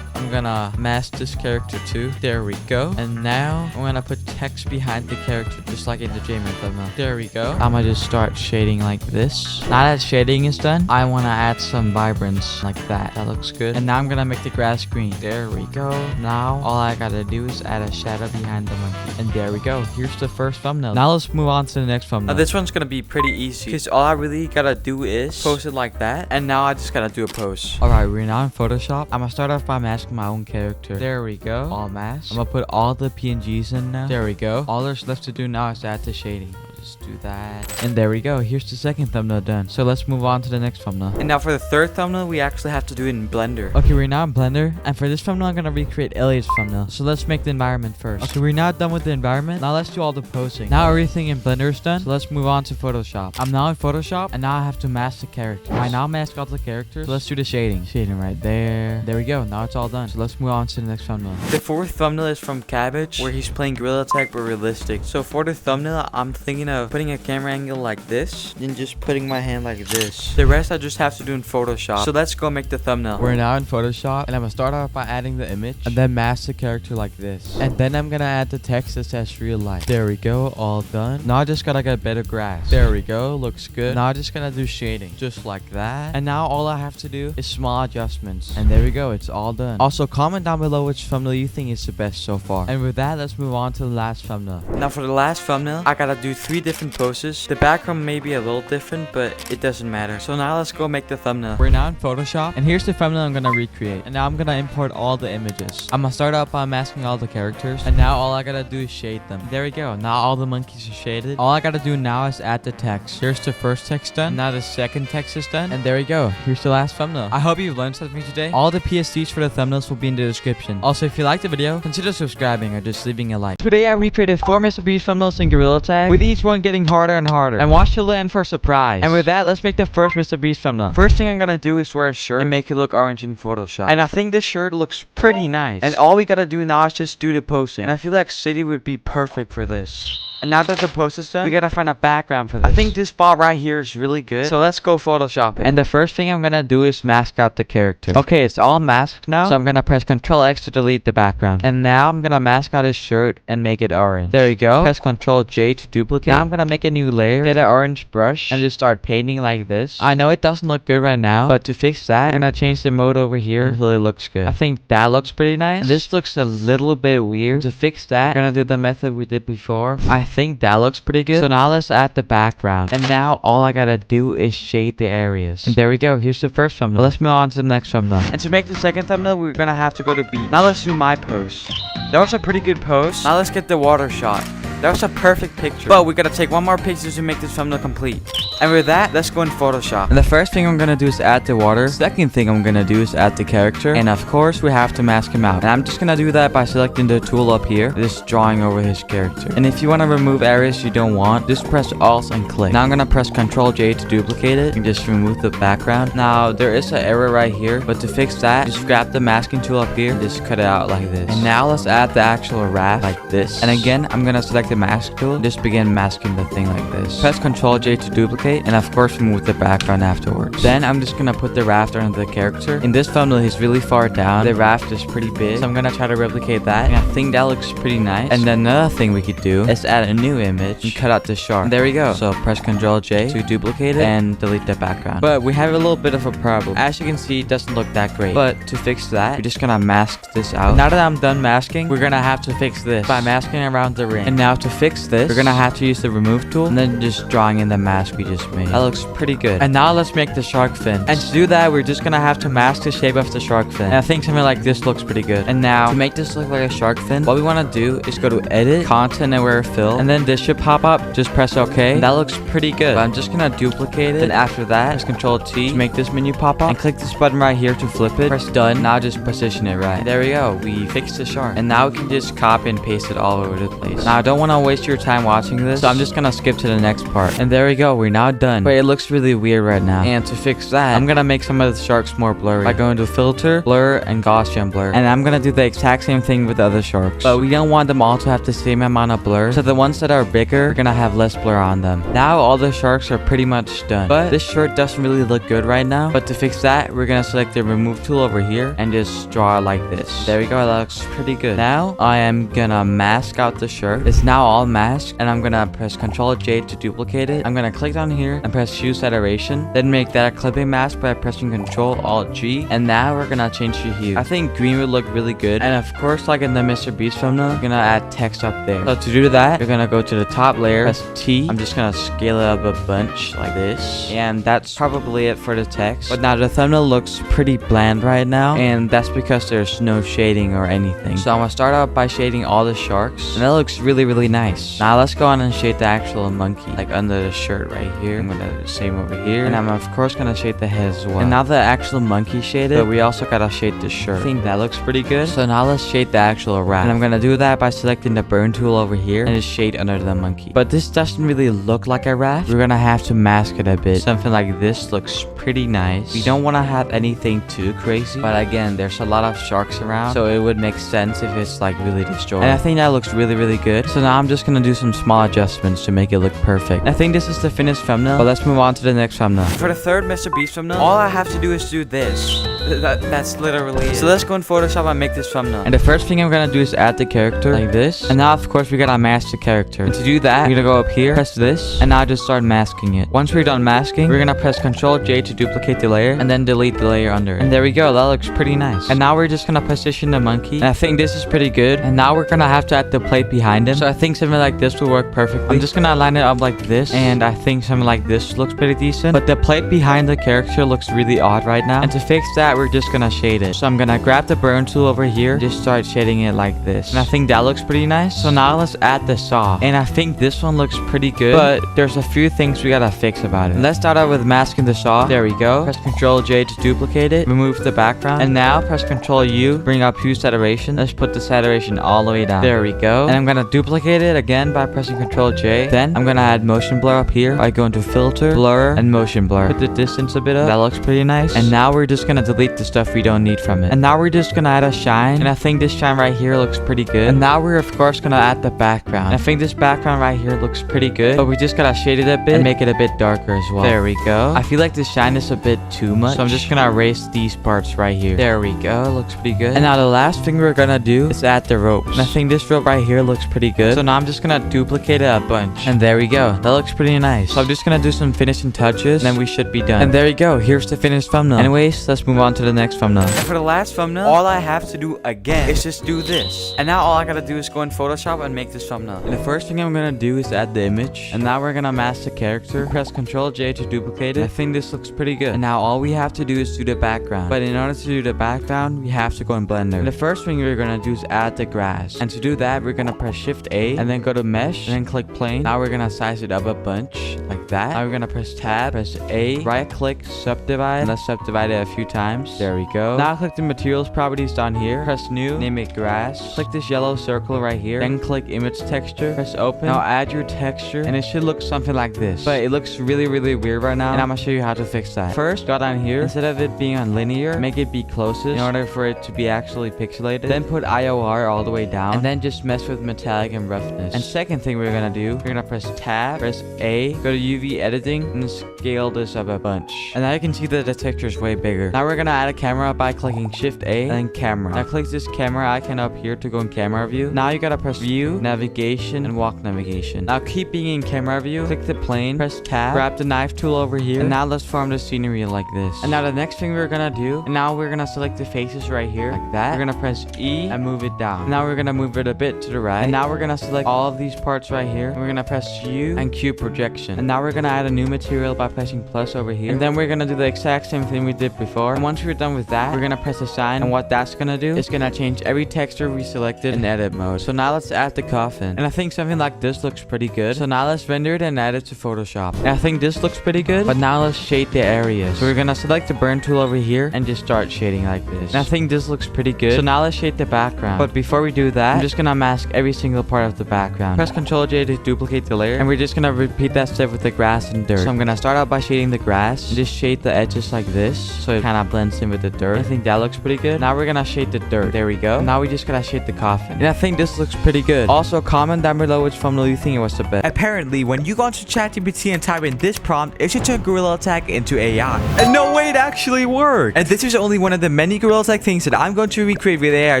I'm gonna mask this character too. There we go. And now I'm gonna put text behind the character just like in the J-Man thumbnail. There we go. I'm gonna just start shading like this. Now that shading is done, I wanna add some vibrance like that. That looks good. And now I'm gonna make the grass green. There we go. Now all I gotta do is add a shadow behind the monkey. And there we go. Here's the first thumbnail. Now let's move on to the next thumbnail. Now this one's gonna be pretty easy because all I really gotta do is post it like that. And now I just gotta do a pose. Alright, we're now in Photoshop. I'm gonna start off by masking my own character. There we go. All masked. I'm gonna put all the PNGs in now. There we go. All there's left to do now is add the shading. Just do that. And there we go. Here's the second thumbnail done. So let's move on to the next thumbnail. And now for the third thumbnail, we actually have to do it in Blender. Okay, we're now in Blender. And for this thumbnail, I'm going to recreate Elliot's thumbnail. So let's make the environment first. Okay, we're now done with the environment. Now let's do all the posing. Now everything in Blender is done. So let's move on to Photoshop. I'm now in Photoshop. And now I have to mask the character. I now mask all the characters. So let's do the shading. Shading right there. There we go. Now it's all done. So let's move on to the next thumbnail. The fourth thumbnail is from Cabbage, where he's playing Gorilla Tag but realistic. So for the thumbnail, I'm thinking of putting a camera angle like this, then just putting my hand like this. The rest I just have to do in Photoshop. So let's go make the thumbnail. We're now in Photoshop, and I'm gonna start off by adding the image and then mask the character like this. And then I'm gonna add the text that says real life. There we go, all done. Now I just gotta get better grass. There we go, looks good. Now I just gotta do shading, just like that. And now all I have to do is small adjustments. And there we go, it's all done. Also, comment down below which thumbnail you think is the best so far. And with that, let's move on to the last thumbnail. Now for the last thumbnail, I gotta do 3 different poses. The background may be a little different, but it doesn't matter. So now let's go make the thumbnail. We're now in Photoshop, and here's the thumbnail I'm gonna recreate. And now I'm gonna import all the images. I'm gonna start out by masking all the characters, and now all I gotta do is shade them. There we go. Now all the monkeys are shaded. All I gotta do now is add the text. Here's the first text done. Now the second text is done, and there we go. Here's the last thumbnail. I hope you've learned something today. All the PSDs for the thumbnails will be in the description. Also, if you liked the video, consider subscribing or just leaving a like. Today I recreated 4 Mr. Beast thumbnails in Gorilla Tag, with each one getting harder and harder. And watch till the end for a surprise. And with that, let's make the first Mr. Beast thumbnail. First thing I'm gonna do is wear a shirt and make it look orange in Photoshop. And I think this shirt looks pretty nice. And all we gotta do now is just do the posing. And I feel like City would be perfect for this. And now that the post is done, we gotta find a background for this. I think this spot right here is really good. So let's go Photoshop it. And the first thing I'm gonna do is mask out the character. Okay, it's all masked now. So I'm gonna press Ctrl X to delete the background. And now I'm gonna mask out his shirt and make it orange. There you go. Press Ctrl J to duplicate. Now I'm gonna make a new layer, get an orange brush, and just start painting like this. I know it doesn't look good right now, but to fix that, I'm gonna change the mode over here until it looks good. I think that looks pretty nice. And this looks a little bit weird. To fix that, I'm gonna do the method we did before. I think that looks pretty good. So now let's add the background. And now all I gotta do is shade the areas. And there we go. Here's the first thumbnail. Let's move on to the next thumbnail. And to make the second thumbnail, we're gonna have to go to B. Now let's do my pose. That was a pretty good pose. Now let's get the water shot. That was a perfect picture. But we gotta take one more picture to make this thumbnail complete. And with that, let's go in Photoshop. And the first thing I'm gonna do is add the water. Second thing I'm gonna do is add the character. And of course, we have to mask him out. And I'm just gonna do that by selecting the tool up here, just drawing over his character. And if you want to remove areas you don't want, just press Alt and click. Now I'm gonna press Ctrl J to duplicate it and just remove the background. Now there is an error right here, but to fix that, just grab the masking tool up here, just cut it out like this. And now let's add the actual raft like this. And again, I'm gonna select the mask tool, just begin masking the thing like this. Press Ctrl J to duplicate, and of course remove the background afterwards. Then I'm just gonna put the raft under the character. In this thumbnail, he's really far down. The raft is pretty big, so I'm gonna try to replicate that. And I think that looks pretty nice. And then another thing we could do is add a new image and cut out the shark. And there we go. So press Ctrl J to duplicate it and delete the background. But we have a little bit of a problem. As you can see, it doesn't look that great. But to fix that, we're just gonna mask this out. Now that I'm done masking, we're gonna have to fix this by masking around the ring. And now to fix this, we're gonna have to use the remove tool and then just drawing in the mask we just made. That looks pretty good. And now let's make the shark fin. And to do that, we're just gonna have to mask the shape of the shark fin. And I think something like this looks pretty good. And now to make this look like a shark fin, what we wanna do is go to edit, content, and where fill. And then this should pop up. Just press OK. And that looks pretty good. But I'm just gonna duplicate it. Then after that, press Ctrl T to make this menu pop up. And click this button right here to flip it. Press done. Now just position it right. And there we go. We fixed the shark. And now we can just copy and paste it all over the place. Now I don't want to waste your time watching this, so I'm just gonna skip to the next part. And there we go. We're now done. But it looks really weird right now. And to fix that, I'm gonna make some of the sharks more blurry by going to filter, blur, and Gaussian blur. And I'm gonna do the exact same thing with the other sharks. But we don't want them all to have the same amount of blur. So the ones that are bigger are gonna have less blur on them. Now all the sharks are pretty much done. But this shirt doesn't really look good right now. But to fix that, we're gonna select the remove tool over here and just draw it like this. There we go. That looks pretty good. Now I am gonna mask out the shirt. It's now all masked, and I'm gonna press Ctrl J to duplicate it. I'm gonna click down here and press Hue Saturation. Then make that a clipping mask by pressing Ctrl Alt G. And now we're gonna change the hue. I think green would look really good. And of course, like in the Mr. Beast thumbnail, we're gonna add text up there. So to do that, you're gonna go to the top layer, press T. I'm just gonna scale it up a bunch like this. And that's probably it for the text. But now the thumbnail looks pretty bland right now. And that's because there's no shading or anything. So I'm gonna start out by shading all the sharks. And that looks really, really nice. Now let's go on and shade the actual monkey, like under the shirt right here. I'm gonna do the same over here. And I'm of course gonna shade the head as well. And now the actual monkey shaded, but we also gotta shade the shirt. I think that looks pretty good. So now let's shade the actual wrap. And I'm gonna do that by selecting the burn tool over here and just shade under the monkey. But this doesn't really look like a raft. We're gonna have to mask it a bit. Something like this looks pretty nice. We don't want to have anything too crazy, but again, there's a lot of sharks around, so it would make sense if it's like really destroyed. And I think that looks really, really good. So now I'm just gonna do some small adjustments to make it look perfect. I think this is the finished thumbnail, but let's move on to the next thumbnail. For the third Mr. Beast thumbnail, all I have to do is do this. That's literally it. So let's go in Photoshop and make this thumbnail. And the first thing I'm gonna do is add the character like this. And now of course we gotta mask the character. And to do that, we're gonna go up here, press this, and now just start masking it. Once we're done masking, we're gonna press Ctrl J to duplicate the layer and then delete the layer under it. And there we go. That looks pretty nice. And now we're just gonna position the monkey. And I think this is pretty good. And now we're gonna have to add the plate behind him. So I think something like this will work perfectly. I'm just gonna line it up like this. And I think something like this looks pretty decent. But the plate behind the character looks really odd right now. And to fix that, we're just gonna shade it. So I'm gonna grab the burn tool over here, just start shading it like this. And I think that looks pretty nice. So now let's add the saw. And I think this one looks pretty good, but there's a few things we gotta fix about it. Let's start out with masking the saw. There we go. Press Ctrl J to duplicate it, remove the background, and now press Ctrl U, bring up hue saturation. Let's put the saturation all the way down. There we go. And I'm gonna duplicate it again by pressing Ctrl J. Then I'm gonna add motion blur up here by going to filter, blur, and motion blur. Put the distance a bit up. That looks pretty nice. And now we're just gonna delete the stuff we don't need from it. And now we're just gonna add a shine. And I think this shine right here looks pretty good. And now we're of course gonna add the background. And I think this background right here looks pretty good, but we just gotta shade it a bit and make it a bit darker as well. There we go. I feel like the shine is a bit too much, so I'm just gonna erase these parts right here. There we go. Looks pretty good. And now the last thing we're gonna do is add the ropes. And I think this rope right here looks pretty good, so now I'm just gonna duplicate it a bunch. And there we go. That looks pretty nice. So I'm just gonna do some finishing touches, and then we should be done. And there you go. Here's the finished thumbnail. Anyways, let's move on to to the next thumbnail. And for the last thumbnail, all I have to do again is just do this. And now all I gotta do is go in Photoshop and make this thumbnail. And the first thing I'm gonna do is add the image. And now we're gonna mask the character. Press Ctrl J to duplicate it. I think this looks pretty good. And now all we have to do is do the background. But in order to do the background, we have to go in Blender. And the first thing we're gonna do is add the grass. And to do that, we're gonna press Shift A and then go to Mesh and then click Plane. Now we're gonna size it up a bunch like that. Now we're gonna press Tab, press A, right click, subdivide. And let's subdivide it a few times. There we go. Now click the materials properties down here. Press New, name it Grass. Click this yellow circle right here. Then click Image Texture. Press Open. Now add your texture and it should look something like this. But it looks really weird right now. And I'm gonna show you how to fix that. First, go down here. Instead of it being on linear, make it be closest in order for it to be actually pixelated. Then put IOR all the way down. And then just mess with metallic and roughness. And second thing we're gonna do, we're gonna press Tab, press A, go to UV editing, and scale this up a bunch. And now you can see that the texture is way bigger. Now we're gonna add a camera by clicking Shift A and then camera. Now click this camera icon up here to go in camera view. Now you gotta press view, navigation, and walk navigation. Now keep being in camera view, click the plane, press tab, grab the knife tool over here, and now let's form the scenery like this. And now the next thing we're gonna do, and now we're gonna select the faces right here like that. We're gonna press E and move it down. And now we're gonna move it a bit to the right. And now we're gonna select all of these parts right here. And we're gonna press U and Q projection. And now we're gonna add a new material by pressing plus over here. And then we're gonna do the exact same thing we did before. And once we're done with that, we're gonna press assign. And what that's gonna do is gonna change every texture we selected in edit mode. So now let's add the coffin. And I think something like this looks pretty good. So now let's render it and add it to Photoshop. And I think this looks pretty good. But now let's shade the areas. So we're gonna select the burn tool over here and just start shading like this. And I think this looks pretty good. So now let's shade the background. But before we do that, I'm just gonna mask every single part of the background. Press Ctrl J to duplicate the layer. And we're just gonna repeat that step with the grass and dirt. So I'm gonna start out by shading the grass and just shade the edges like this. So it kind of blends in with the dirt. I think that looks pretty good. Now we're gonna shade the dirt. There we go. And now we just gotta shade the coffin. And I think this looks pretty good. Also, comment down below which thumbnail you think it was the best. Apparently, when you go onto ChatGPT and type in this prompt, it should turn Gorilla Tag into AI. And no way, it actually worked. And this is only one of the many Gorilla Tag things that I'm going to recreate with AI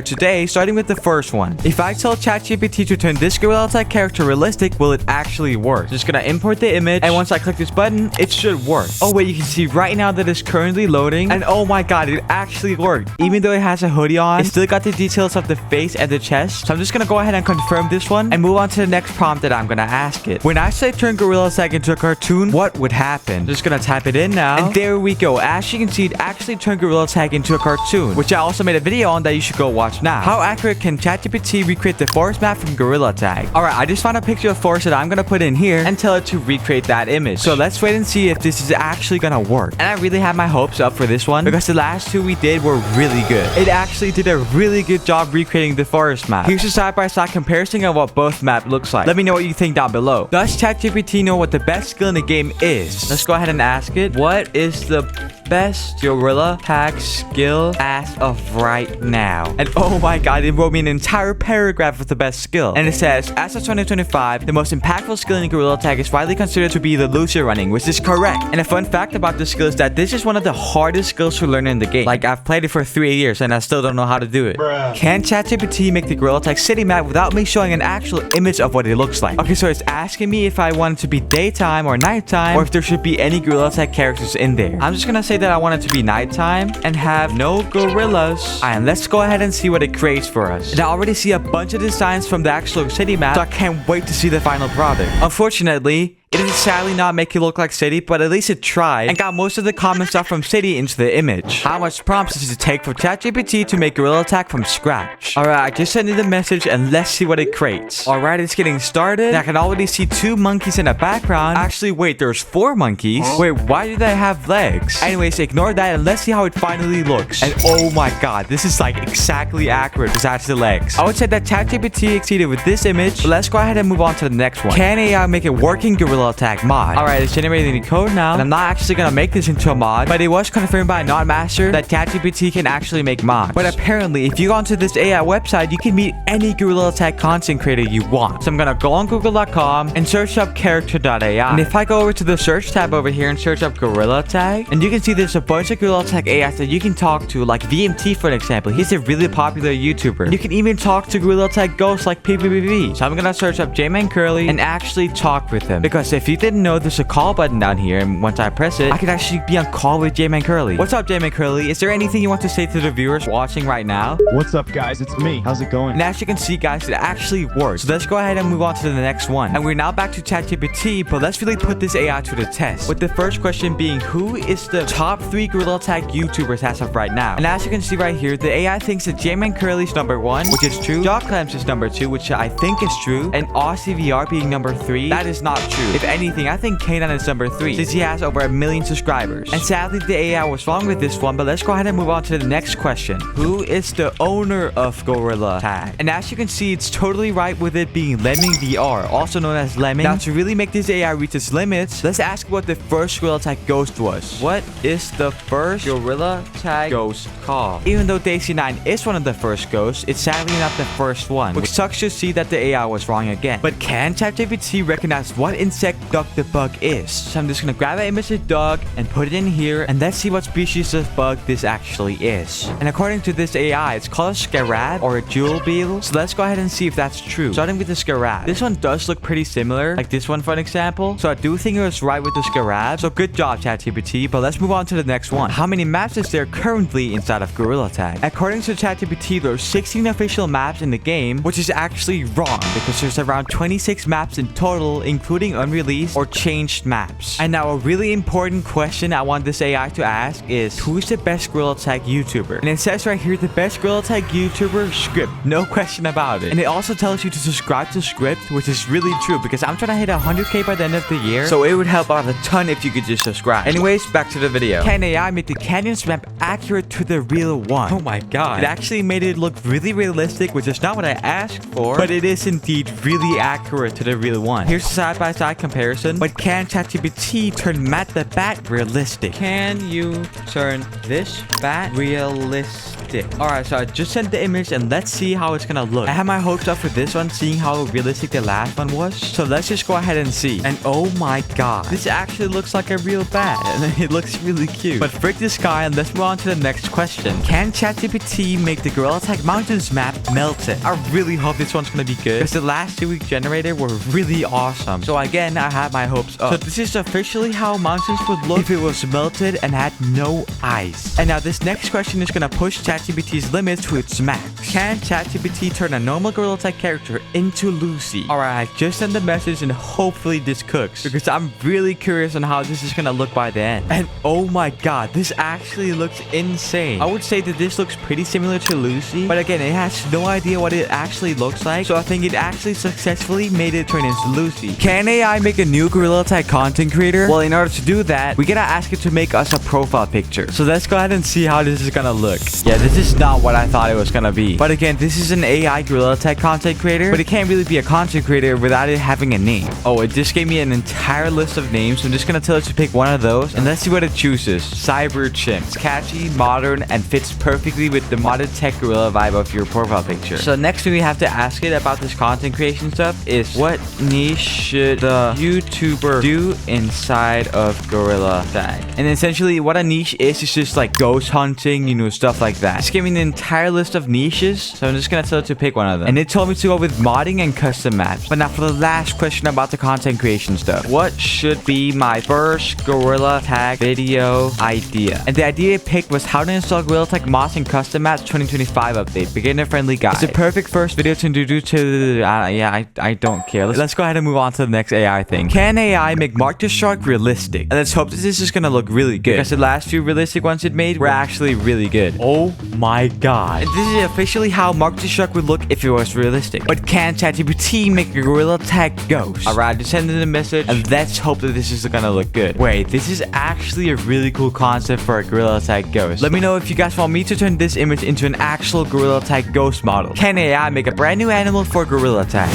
today, starting with the first one. If I tell ChatGPT to turn this Gorilla Tag character realistic, will it actually work? Just gonna import the image, and once I click this button, it should work. Oh wait, you can see right now that it's currently loading, and oh my god, it actually worked. Even though it has a hoodie on, it still got the details of the face and the chest. So I'm just gonna go ahead and confirm this one and move on to the next prompt that I'm gonna ask it. When I say turn Gorilla Tag into a cartoon, what would happen? Just gonna type it in now, and there we go. As you can see, it actually turned Gorilla Tag into a cartoon, which I also made a video on that you should go watch now. How accurate can ChatGPT recreate the forest map from Gorilla Tag? Alright, I just found a picture of forest that I'm gonna put in here and tell it to recreate that image. So let's wait and see if this is actually gonna work. And I really have my hopes up for this one because the last two we did were really good. It actually did a really good job recreating the forest map. Here's a side-by-side comparison of what both map looks like. Let me know what you think down below. Does ChatGPT know what the best skill in the game is? Let's go ahead and ask it. What is the best Gorilla Tag skill as of right now? And oh my god, it wrote me an entire paragraph of the best skill. And it says, as of 2025, the most impactful skill in Gorilla Tag is widely considered to be the loser running, which is correct. And a fun fact about this skill is that this is one of the hardest skills to learn in the game. Like, I've played it for 3 years and I still don't know how to do it. Bruh. Can ChatGPT make the Gorilla Tag city map without me showing an actual image of what it looks like? Okay, so it's asking me if I want it to be daytime or nighttime, or if there should be any Gorilla Tag characters in there. I'm just gonna say that I want it to be nighttime and have no gorillas. And let's go ahead and see what it creates for us. And I already see a bunch of designs from the actual city map, so I can't wait to see the final product. Unfortunately, it did sadly not make it look like city, but at least it tried and got most of the common stuff from city into the image. How much prompts does it take for ChatGPT to make Gorilla Tag from scratch? Alright, I just sent it the message and let's see what it creates. Alright, it's getting started. And I can already see 2 monkeys in the background. Actually, wait, there's 4 monkeys. Wait, why do they have legs? Anyways, ignore that and let's see how it finally looks. And oh my god, this is like exactly accurate besides the legs. I would say that ChatGPT exceeded with this image, but let's go ahead and move on to the next one. Can AI make it work in Gorilla Tag mod? Alright, it's generating the code now, and I'm not actually gonna make this into a mod, but it was confirmed by Nodmaster that ChatGPT can actually make mods. But apparently, if you go onto this AI website, you can meet any Gorilla Tag content creator you want. So I'm gonna go on google.com and search up character.ai. And if I go over to the search tab over here and search up Gorilla Tag, and you can see there's a bunch of Gorilla Tag AIs that you can talk to, like VMT for example. He's a really popular YouTuber. And you can even talk to Gorilla Tag ghosts like PvPv. So I'm gonna search up J-Man Curly and actually talk with him, because So if you didn't know, there's a call button down here, and once I press it, I could actually be on call with J-Man Curly. What's up, J-Man Curly? Is there anything you want to say to the viewers watching right now? What's up, guys? It's me. How's it going? And as you can see, guys, it actually works. So let's go ahead and move on to the next one. And we're now back to ChatGPT, but let's really put this AI to the test. With the first question being, who is the top 3 Gorilla Tag YouTubers as of right now? And as you can see right here, the AI thinks that J-Man Curly's number 1, which is true. Jaw Clamps is number 2, which I think is true. And Aussie VR being number 3, that is not true. If anything, I think K9 is number 3, since he has over 1 million subscribers. And sadly, the AI was wrong with this one, but let's go ahead and move on to the next question. Who is the owner of Gorilla Tag? And as you can see, it's totally right with it being Lemming VR, also known as Lemming. Now, to really make this AI reach its limits, let's ask what the first Gorilla Tag ghost was. What is the first Gorilla Tag ghost called? Even though Daisy9 is one of the first ghosts, it's sadly not the first one, which sucks to see that the AI was wrong again. But can ChatGPT recognize what insect duck the bug is? So I'm just gonna grab an image of dog and put it in here, and let's see what species of bug this actually is. And according to this AI, it's called a scarab or a jewel beetle. So let's go ahead and see if that's true. Starting with the scarab. This one does look pretty similar, like this one for an example. So I do think it was right with the scarab. So good job, ChatGPT. But let's move on to the next one. How many maps is there currently inside of Gorilla Tag? According to ChatGPT, there are 16 official maps in the game, which is actually wrong because there's around 26 maps in total, including unreleased or changed maps. And now a really important question I want this AI to ask is, who's the best Gorilla Tag YouTuber? And it says right here, the best Gorilla Tag YouTuber, Zkript. No question about it. And it also tells you to subscribe to Zkript, which is really true because I'm trying to hit 100k by the end of the year. So it would help out a ton if you could just subscribe. Anyways, back to the video. Can AI make the canyons map accurate to the real one? Oh my god. It actually made it look really realistic, which is not what I asked for, but it is indeed really accurate to the real one. Here's a side-by-side comparison. But can ChatGPT turn Matt the Bat realistic? Can you turn this bat realistic? Alright, so I just sent the image and let's see how it's gonna look. I have my hopes up for this one, seeing how realistic the last one was. So let's just go ahead and see. And oh my god, this actually looks like a real bat and it looks really cute. But frick this guy, and let's move on to the next question. Can ChatGPT make the Gorilla Tag Mountains map melted? I really hope this one's gonna be good because the last 2 we generated were really awesome. So again, I have my hopes up. So this is officially how mountains would look if it was melted and had no ice. And now this next question is gonna push ChatGPT's limits to its max. Can ChatGPT turn a normal Gorilla Tag character into Lucy? Alright, I just sent the message and hopefully this cooks because I'm really curious on how this is gonna look by the end. And oh my god, this actually looks insane. I would say that this looks pretty similar to Lucy, but again, it has no idea what it actually looks like, so I think it actually successfully made it turn into Lucy. Can AI make a new Gorilla Tag content creator? Well, in order to do that, we gotta ask it to make us a profile picture. So let's go ahead and see how this is gonna look. Yeah, this is not what I thought it was gonna be. But again, this is an AI Gorilla Tag content creator, but it can't really be a content creator without it having a name. Oh, it just gave me an entire list of names, so I'm just gonna tell it to pick one of those, and let's see what it chooses. Cyber Chimp. It's catchy, modern, and fits perfectly with the modded tech gorilla vibe of your profile picture. So next thing we have to ask it about this content creation stuff is, what niche should the YouTuber do inside of Gorilla Tag? And essentially what a niche is just like ghost hunting, you know, stuff like that. It's giving me an entire list of niches, so I'm just gonna tell it to pick one of them. And it told me to go with modding and custom maps. But now for the last question about the content creation stuff. What should be my first Gorilla Tag video idea? And the idea it picked was how to install Gorilla Tag mods and custom maps 2025 update, beginner friendly guide. It's a perfect first video to introduce to yeah, I don't care. Let's go ahead and move on to the next AI thing. Can AI make Mark the Shark realistic? And let's hope that this is gonna look really good, because the last few realistic ones it made were actually really good. Oh my god. And this is officially how Mark the Shark would look if it was realistic. But can ChatGPT make a Gorilla Tag ghost? Alright, just send it a message and let's hope that this is gonna look good. Wait, this is actually a really cool concept for a Gorilla Tag ghost. Let me know if you guys want me to turn this image into an actual Gorilla Tag ghost model. Can AI make a brand new animal for Gorilla Tag?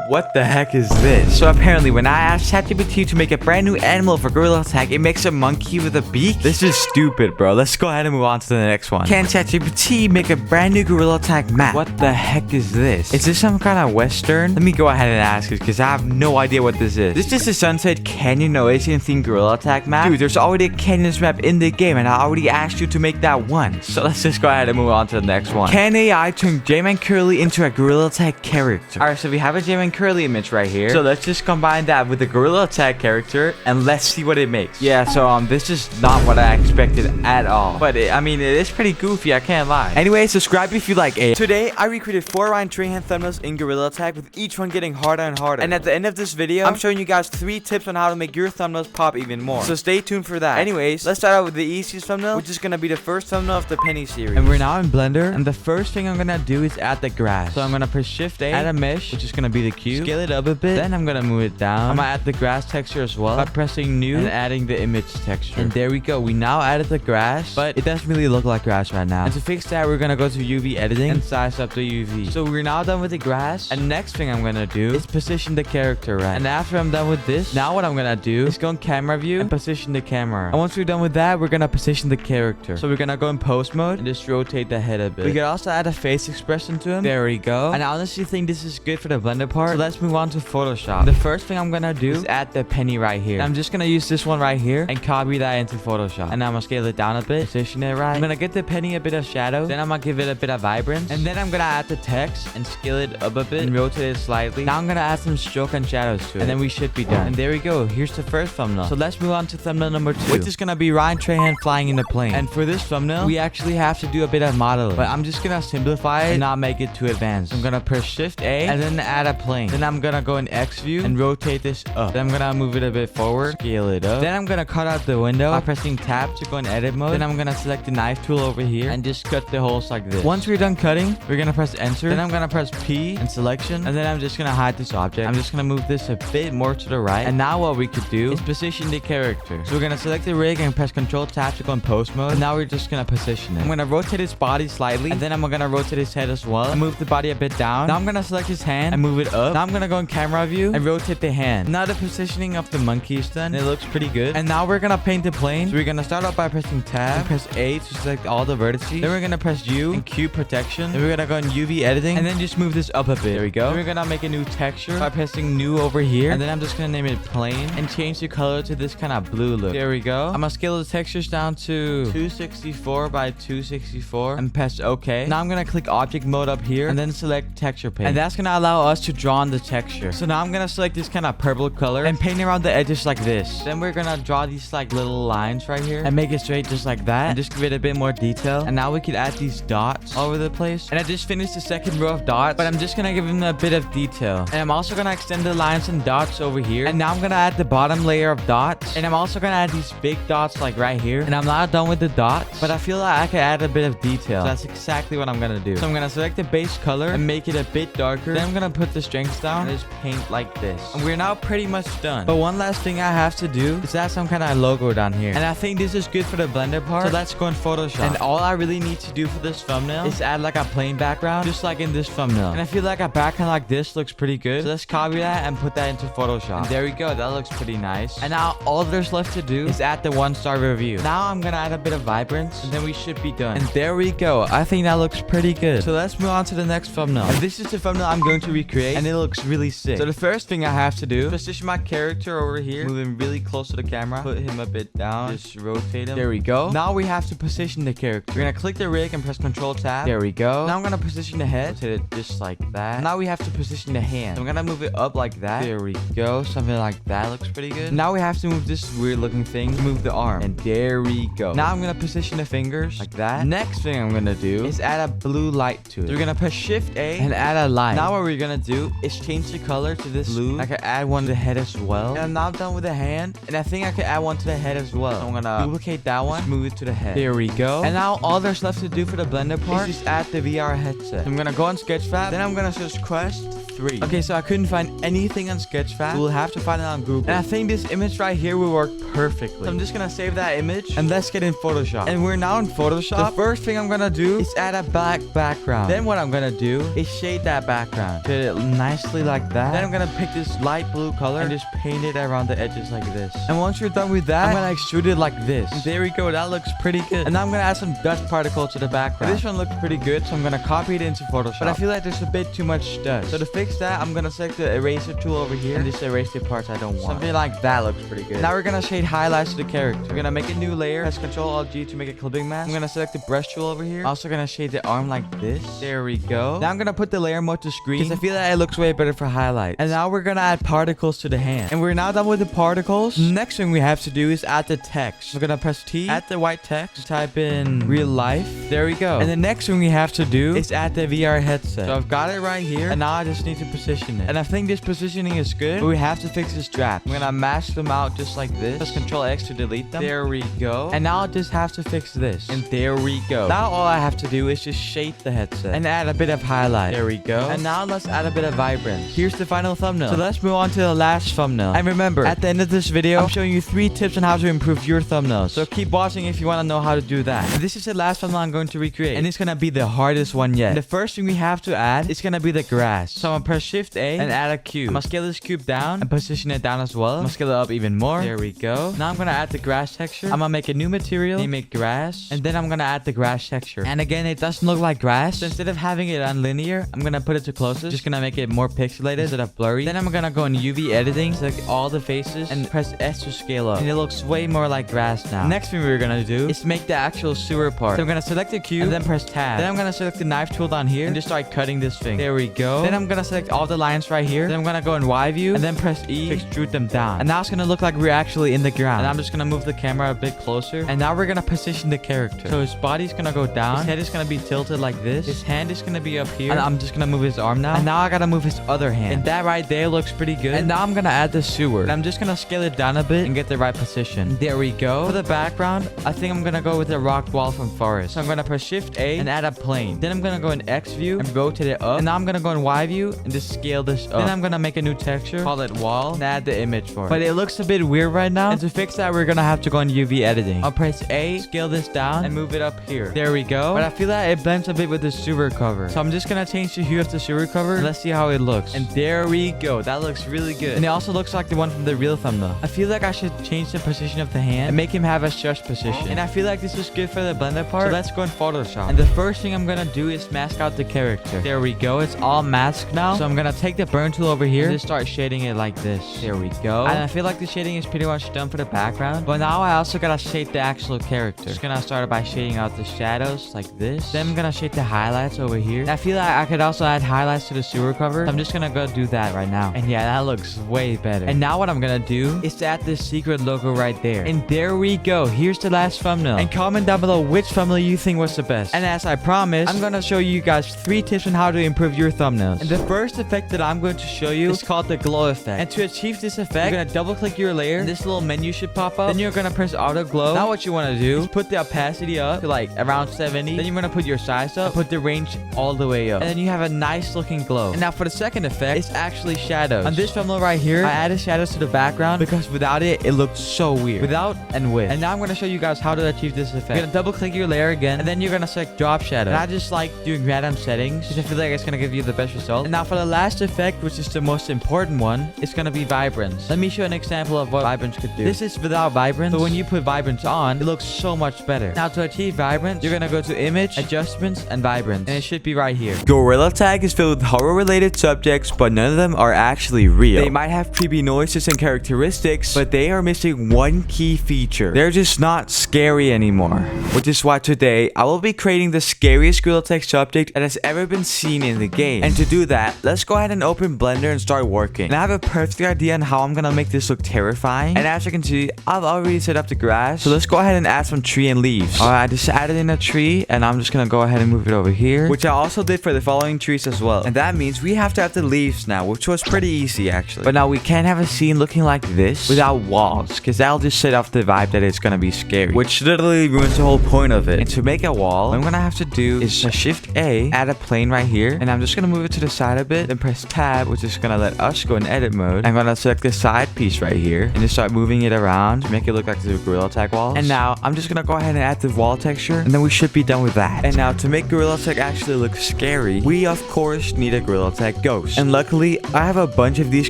What the heck is this? So apparently when I asked ChatGPT to make a brand new animal for Gorilla Tag, it makes a monkey with a beak? This is stupid, bro. Let's go ahead and move on to the next one. Can ChatGPT Zkript make a brand new Gorilla Tag map. What the heck is this? Is this some kind of Western? Let me go ahead and ask it because I have no idea what this is. This is just a Sunset Canyon Oasis themed Gorilla Tag map. Dude, there's already a canyons map in the game and I already asked you to make that one. So let's just go ahead and move on to the next one. Can AI turn J-Man Curly into a Gorilla Tag character? Alright, so we have a J-Man Curly image right here. So let's just combine that with the Gorilla Tag character and let's see what it makes. Yeah, so this is not what I expected at all. But I mean, it is pretty goofy, I can't lie. Anyway, subscribe if you like it. Today, I recreated 4 Ryan Trahan thumbnails in Gorilla Tag with each one getting harder and harder. And at the end of this video, I'm showing you guys 3 tips on how to make your thumbnails pop even more. So stay tuned for that. Anyways, let's start out with the easiest thumbnail, which is gonna be the first thumbnail of the Penny series. And we're now in Blender, and the first thing I'm gonna do is add the grass. So I'm gonna press Shift A, add a mesh, which is gonna be the cube, scale it up a bit, then I'm gonna move it down. I'm gonna add the grass texture as well by pressing new and adding the image texture. And there we go, we now added the grass, but it doesn't really look like grass right now. And to fix that, we're gonna go to UV editing and size up the UV. So we're now done with the grass, and next thing I'm gonna do is position the character right. And after I'm done with this, now what I'm gonna do is go in camera view and position the camera. And once we're done with that, we're gonna position the character. So we're gonna go in post mode and just rotate the head a bit. We could also add a face expression to him. There we go. And I honestly think this is good for the blender part. So let's move on to Photoshop. The first thing I'm gonna do is add the penny right here. And I'm just gonna use this one right here and copy that into Photoshop. And I'm gonna scale it down a bit, position it right. I'm gonna get the penny a bit of shadow. Then I'm gonna give it a bit of vibrance. And then I'm gonna add the text and scale it up a bit and rotate it slightly. Now I'm gonna add some stroke and shadows to it. And then we should be done. And there we go. Here's the first thumbnail. So let's move on to thumbnail number 2, which is gonna be Ryan Trahan flying in the plane. And for this thumbnail, we actually have to do a bit of modeling. But I'm just gonna simplify it and not make it too advanced. I'm gonna press Shift A and then add a plane. Then I'm gonna go in X view and rotate this up. Then I'm gonna move it a bit forward, scale it up. Then I'm gonna cut out the window by pressing tab to go in edit mode. Then I'm gonna select the knife tool over here and just cut the holes like this. Once we're done cutting, we're gonna press enter. Then I'm gonna press P and selection. And then I'm just gonna hide this object. I'm just gonna move this a bit more to the right. And now what we could do is position the character. So we're gonna select the rig and press Control Tab to go in post mode. And now we're just gonna position it. I'm gonna rotate his body slightly. And then I'm gonna rotate his head as well. And move the body a bit down. Now I'm gonna select his hand and move it up. Now I'm gonna go in camera view and rotate the hand. Now the positioning of the monkey is done. It looks pretty good. And now we're gonna paint the plane. So we're gonna start off by pressing tab and press A to select all the vertices. Then we're gonna press U and cube protection. Then we're gonna go in UV editing and then just move this up a bit. There we go. Then we're gonna make a new texture by pressing new over here. And then I'm just gonna name it plain and change the color to this kind of blue look. There we go. I'm gonna scale the textures down to 264 by 264 and press OK. Now I'm gonna click object mode up here and then select texture paint. And that's gonna allow us to draw on the texture. So now I'm gonna select this kind of purple color and paint around the edges like this. Then we're gonna draw these like little lines right here and make it straight just like that and just give it a bit more detail. And now we can add these dots all over the place. And I just finished the second row of dots, but I'm just gonna give them a bit of detail. And I'm also gonna extend the lines and dots over here. And now I'm gonna add the bottom layer of dots. And I'm also gonna add these big dots like right here. And I'm not done with the dots, but I feel like I can add a bit of detail. So that's exactly what I'm gonna do. So I'm gonna select the base color and make it a bit darker. Then I'm gonna put the strength down and just paint like this. And we're now pretty much done. But one last thing I have to do is add some kind of logo down here. And I think this is good for the blender part. So let's go in Photoshop. And all I really need to do for this thumbnail is add like a plain background, just like in this thumbnail. And I feel like a background like this looks pretty good. So let's copy that and put that into Photoshop. And there we go. That looks pretty nice. And now all there's left to do is add the 1-star review. Now I'm gonna add a bit of vibrance and then we should be done. And there we go. I think that looks pretty good. So let's move on to the next thumbnail. And this is the thumbnail I'm going to recreate and it looks really sick. So the first thing I have to do is position my character over here, move him really close to the camera, put him a bit down, just rotate him. There we go. Now we have to position the character. We're gonna click the rig and press Control Tab. There we go. Now I'm gonna position the head, rotate it just like that. Now we have to position the hand. So I'm gonna move it up like that. There we go. Something like that looks pretty good. Now we have to move this weird looking thing to move the arm. And there we go. Now I'm gonna position the fingers like that. Next thing I'm gonna do is add a blue light to it. So we're gonna press Shift A and add a light. Now what we're gonna do is change the color to this blue. I can add one to the head as well. And I'm now done with the hand. And I think I can add one to the head as well. So I'm gonna duplicate that one, move it to the head. There we go. And now all there's left to do for the blender part is just add the VR headset. So I'm gonna go on Sketchfab. Then I'm gonna search Quest 3. Okay, so I couldn't find anything on Sketchfab. We'll have to find it on Google. And I think this image right here will work perfectly. So I'm just gonna save that image and let's get in Photoshop. And we're now in Photoshop. The first thing I'm gonna do is add a black background. Then what I'm gonna do is shade that background. Fit it nicely like that. Then I'm gonna pick this light blue color and just paint it around the edges like this. And once you're done with that, I'm gonna extrude it like this. And there we go. That looks pretty good. And now I'm gonna add some dust particles to the background. This one looks pretty good, so I'm gonna copy it into Photoshop. But I feel like there's a bit too much dust. So to fix that, I'm gonna select the eraser tool over here and just erase the parts I don't want. Something like that looks pretty good. Now we're gonna shade highlights to the character. We're gonna make a new layer. Press Ctrl-Alt-G to make a clipping mask. I'm gonna select the brush tool over here. Also gonna shade the arm like this. There we go. Now I'm gonna put the layer mode to screen because I feel that it looks way better for highlight. And now we're gonna add particles to the hand. And we're now done with the particles. Next thing we have to do is add the text. I'm gonna press T, add the white text, type in real life. There we go. And the next thing we have to do is add the VR headset. So I've got it right here. And now I just need to position it. And I think this positioning is good, but we have to fix this drop. I'm gonna mask them out just like this. Press Ctrl-X to delete them. There we go. And now I just have to fix this. And there we go. Now all I have to do is just shape the headset and add a bit of highlight. There we go. And now let's add a bit of vibrance. Here's the final thumbnail. So let's move on to the last thumbnail. And remember, at the end of this video, I'm showing you 3 tips on how to improve your thumbnails. So keep watching if you want to know how to do that. And this is the last thumbnail I'm going to recreate. And it's gonna be the hardest one yet. And the first thing we have to add is gonna be the grass. So I'm gonna press Shift A and add a cube. I'm gonna scale this cube down and position it down as well. I'm gonna scale it up even more. There we go. Now I'm gonna add the grass texture. I'm gonna make a new material, name it grass, and then I'm gonna add the grass texture. And again, it doesn't look like grass. So instead of having it unlinear, I'm gonna put it to closest. Just gonna make it more pixelated instead of blurry. Then I'm gonna go in UV editing, select all the faces, and press S to scale up. And it looks way more like grass now. Next thing we're gonna do is make the actual sewer part. So I'm gonna select the cube and then press tab. Then I'm gonna select the knife tool down here and just start cutting this thing. There we go. Then I'm gonna select all the lines right here. Then I'm gonna go in Y view and then press E to extrude them down. And now it's gonna look like we're actually in the ground. And I'm just gonna move the camera a bit closer. And now we're gonna position the character. So his body's gonna go down. His head is gonna be tilted like this. His hand is gonna be up here. And I'm just gonna move his arm now. And now I gotta move his other hand. And that right there looks pretty good. And now I'm gonna add the sewer. And I'm just gonna scale it down a bit and get the right position. There we go. For the background, I think I'm gonna go with the rock wall from Forest. So I'm gonna press Shift A and add a plane. Then I'm gonna go in X view and rotate it up. And now I'm gonna go in Y view and just scale this up. Then I'm gonna make a new texture, call it wall, and add the image for it. But it looks a bit weird right now. And to fix that, we're gonna have to go in UV editing. I'll press A, scale this down, and move it up here. There we go. But I feel that it blends a bit with the sewer cover. So I'm just gonna change the hue of the sewer cover. And let's see how it looks. And there we go. That looks really good. And it also looks like the one from the real thumbnail. I feel like I should change the position of the hand and make him have a shush position. And I feel like this is good for the blender part. So let's go in Photoshop. And the first thing I'm gonna do is mask out the character. There we go. It's all masked now. So I'm gonna take the burn tool over here and just start shading it like this. There we go. And I feel like the shading is pretty much done for the background. But now I also gotta shade the actual character. Just gonna start by shading out the shadows like this. Then I'm gonna shade the highlights over here. I feel like I could also add highlights to the sewer cover. So I'm just gonna go do that right now. And yeah, that looks way better. And now what I'm gonna do is to add this secret logo right there. And there we go. Here's the last thumbnail. And comment down below which thumbnail you think was the best. And as I promised, I'm gonna show you guys 3 tips on how to improve your thumbnails. And the first effect that I'm going to show you is called the glow effect. And to achieve this effect, you're gonna double click your layer. And this little menu should pop up. Then you're gonna press auto glow. Now what you wanna do is put the opacity up to like around 70. Then you're gonna put your size up, put the range all the way up. And then you have a nice looking glow. And now for the second effect, it's actually shadows. On this thumbnail right here, I added shadows to the background because without it, it looked so weird. Without and with. And now I'm gonna show you guys how to achieve this effect. You're gonna double click your layer again, and then you're gonna select drop shadow. And I just like doing random settings because I feel like it's gonna give you the best result. And now for the last effect, which is the most important one, it's gonna be vibrance. Let me show an example of what vibrance could do. This is without vibrance, but when you put vibrance on, it looks so much better. Now to achieve vibrance, you're gonna go to image, adjustments, and vibrance. And it should be right here. Gorilla Tag is filled with horror-related subjects, but none of them are actually real. They might have creepy noises and characteristics, but they are missing one key feature. They're just not scary anymore. Which is why today, I will be creating the scariest Gorilla Tag subject that has ever been seen in the game. And to do that, let's go ahead and open Blender and start working. And I have a perfect idea on how I'm gonna make this look terrifying. And as you can see, I've already set up the grass. So let's go ahead and add some tree and leaves. Alright, I just added in a tree, and I'm just gonna go ahead and move it over here, which I also did for the following trees as well. And that means we have to add the leaves now, which was pretty easy actually. But now we can't have a scene looking like this without walls, because that'll just set off the vibe that it's gonna be scary, which literally ruins the whole point of it. And to make a wall, what I'm gonna have to do is Shift A, add a plane right here, and I'm just gonna move it to the side a bit. Then press tab, which is gonna let us go in edit mode. I'm gonna select the side piece right here and just start moving it around to make it look like the Gorilla Tag walls. And now I'm just gonna go ahead and add the wall texture, and then we should be done with that. And now to make Gorilla Tag actually look scary, we of course need a Gorilla Tag ghost. And luckily, I have a bunch of these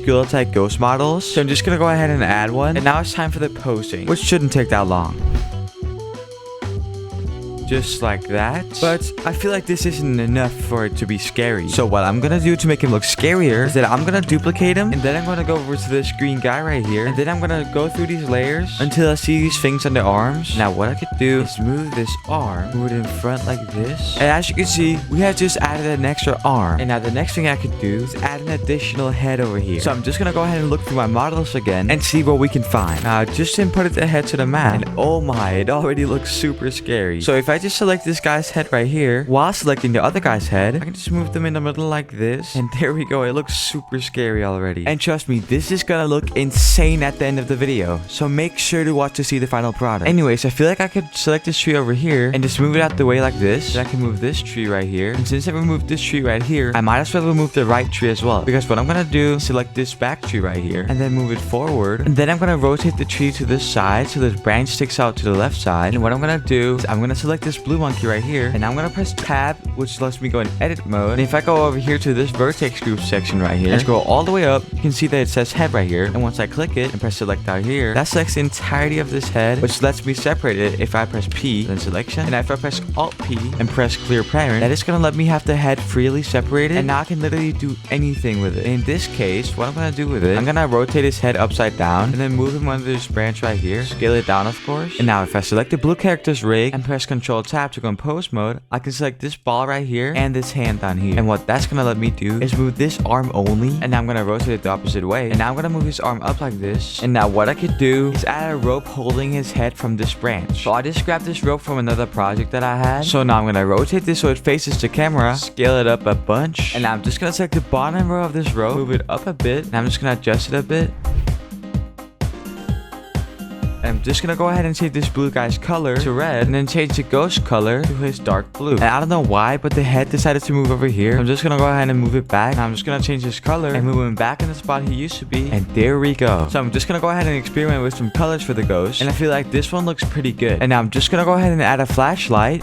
Gorilla Tag ghost models, so I'm just gonna go ahead and add one. And now it's time for the posing, which shouldn't take that long. Just like that. But I feel like this isn't enough for it to be scary. So what I'm gonna do to make him look scarier is that I'm gonna duplicate him, and then I'm gonna go over to this green guy right here, and then I'm gonna go through these layers until I see these things on the arms. Now what I could do is move this arm, move it in front like this, and as you can see, we have just added an extra arm. And now the next thing I could do is add an additional head over here. So I'm just gonna go ahead and look through my models again and see what we can find. Now I just inputted the head to the map, and oh my, it already looks super scary. So if I just select this guy's head right here while selecting the other guy's head, I can just move them in the middle like this, and there we go. It looks super scary already. And trust me, this is gonna look insane at the end of the video, so make sure to watch to see the final product. Anyways, I feel like I could select this tree over here and just move it out the way like this. Then I can move this tree right here, and since I removed this tree right here, I might as well remove the right tree as well, because what I'm gonna do is select this back tree right here and then move it forward, and then I'm gonna rotate the tree to this side so the branch sticks out to the left side. And what I'm gonna do is I'm gonna select this blue monkey right here, and I'm gonna press tab, which lets me go in edit mode. And if I go over here to this vertex group section right here and scroll all the way up, you can see that it says head right here. And once I click it and press select out here, that selects the entirety of this head, which lets me separate it. If I press P, then selection, and if I press Alt P and press clear parent, that is gonna let me have the head freely separated, and now I can literally do anything with it. In this case, what I'm gonna do with it, I'm gonna rotate his head upside down and then move him under this branch right here, scale it down of course. And now if I select the blue character's rig and press Control Tab to go in pose mode, I can select this ball right here and this hand down here. And what that's gonna let me do is move this arm only, and now I'm gonna rotate it the opposite way, and now I'm gonna move his arm up like this. And now what I could do is add a rope holding his head from this branch. So I just grabbed this rope from another project that I had. So now I'm gonna rotate this so it faces the camera, scale it up a bunch, and now I'm just gonna select the bottom row of this rope, move it up a bit, and I'm just gonna adjust it a bit. I'm just gonna go ahead and change this blue guy's color to red, and then change the ghost color to his dark blue. And I don't know why, but the head decided to move over here. I'm just gonna go ahead and move it back. And I'm just gonna change his color and move him back in the spot he used to be. And there we go. So I'm just gonna go ahead and experiment with some colors for the ghost, and I feel like this one looks pretty good. And now I'm just gonna go ahead and add a flashlight.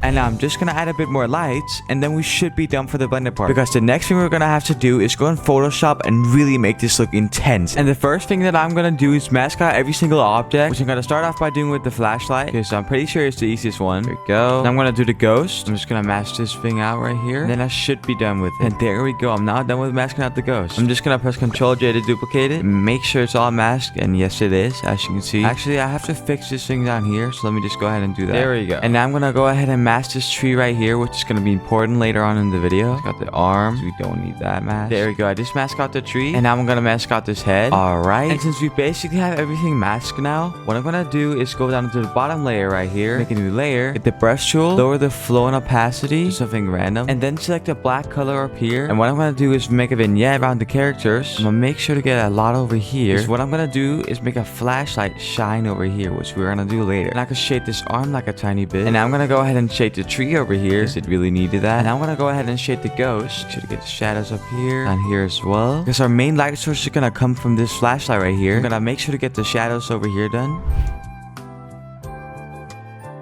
And now I'm just gonna add a bit more lights, and then we should be done for the blended part. Because the next thing we're gonna have to do is go in Photoshop and really make this look intense. And the first thing that I'm gonna do is mask out every single object, which I'm gonna start off by doing with the flashlight, because I'm pretty sure it's the easiest one. There we go. Then I'm gonna do the ghost. I'm just gonna mask this thing out right here. And then I should be done with it. And there we go. I'm now done with masking out the ghost. I'm just gonna press Ctrl J to duplicate it. Make sure it's all masked. And yes, it is, as you can see. Actually, I have to fix this thing down here, so let me just go ahead and do that. There we go. And now I'm gonna go ahead and mask this tree right here, which is going to be important later on in the video. Got the arms. We don't need that mask. There we go. I just masked out the tree, and now I'm going to mask out this head. All right. And since we basically have everything masked now, what I'm going to do is go down to the bottom layer right here, make a new layer, hit the brush tool, lower the flow and opacity to something random, and then select a black color up here. And what I'm going to do is make a vignette around the characters. I'm going to make sure to get a lot over here. So what I'm going to do is make a flashlight shine over here, which we're going to do later. And I can shade this arm like a tiny bit. And now I'm going to go ahead and shade the tree over here, because it really needed that. And I'm gonna go ahead and shade the ghost. Should get the shadows up here and here as well, because our main light source is gonna come from this flashlight right here. I'm gonna make sure to get the shadows over here done.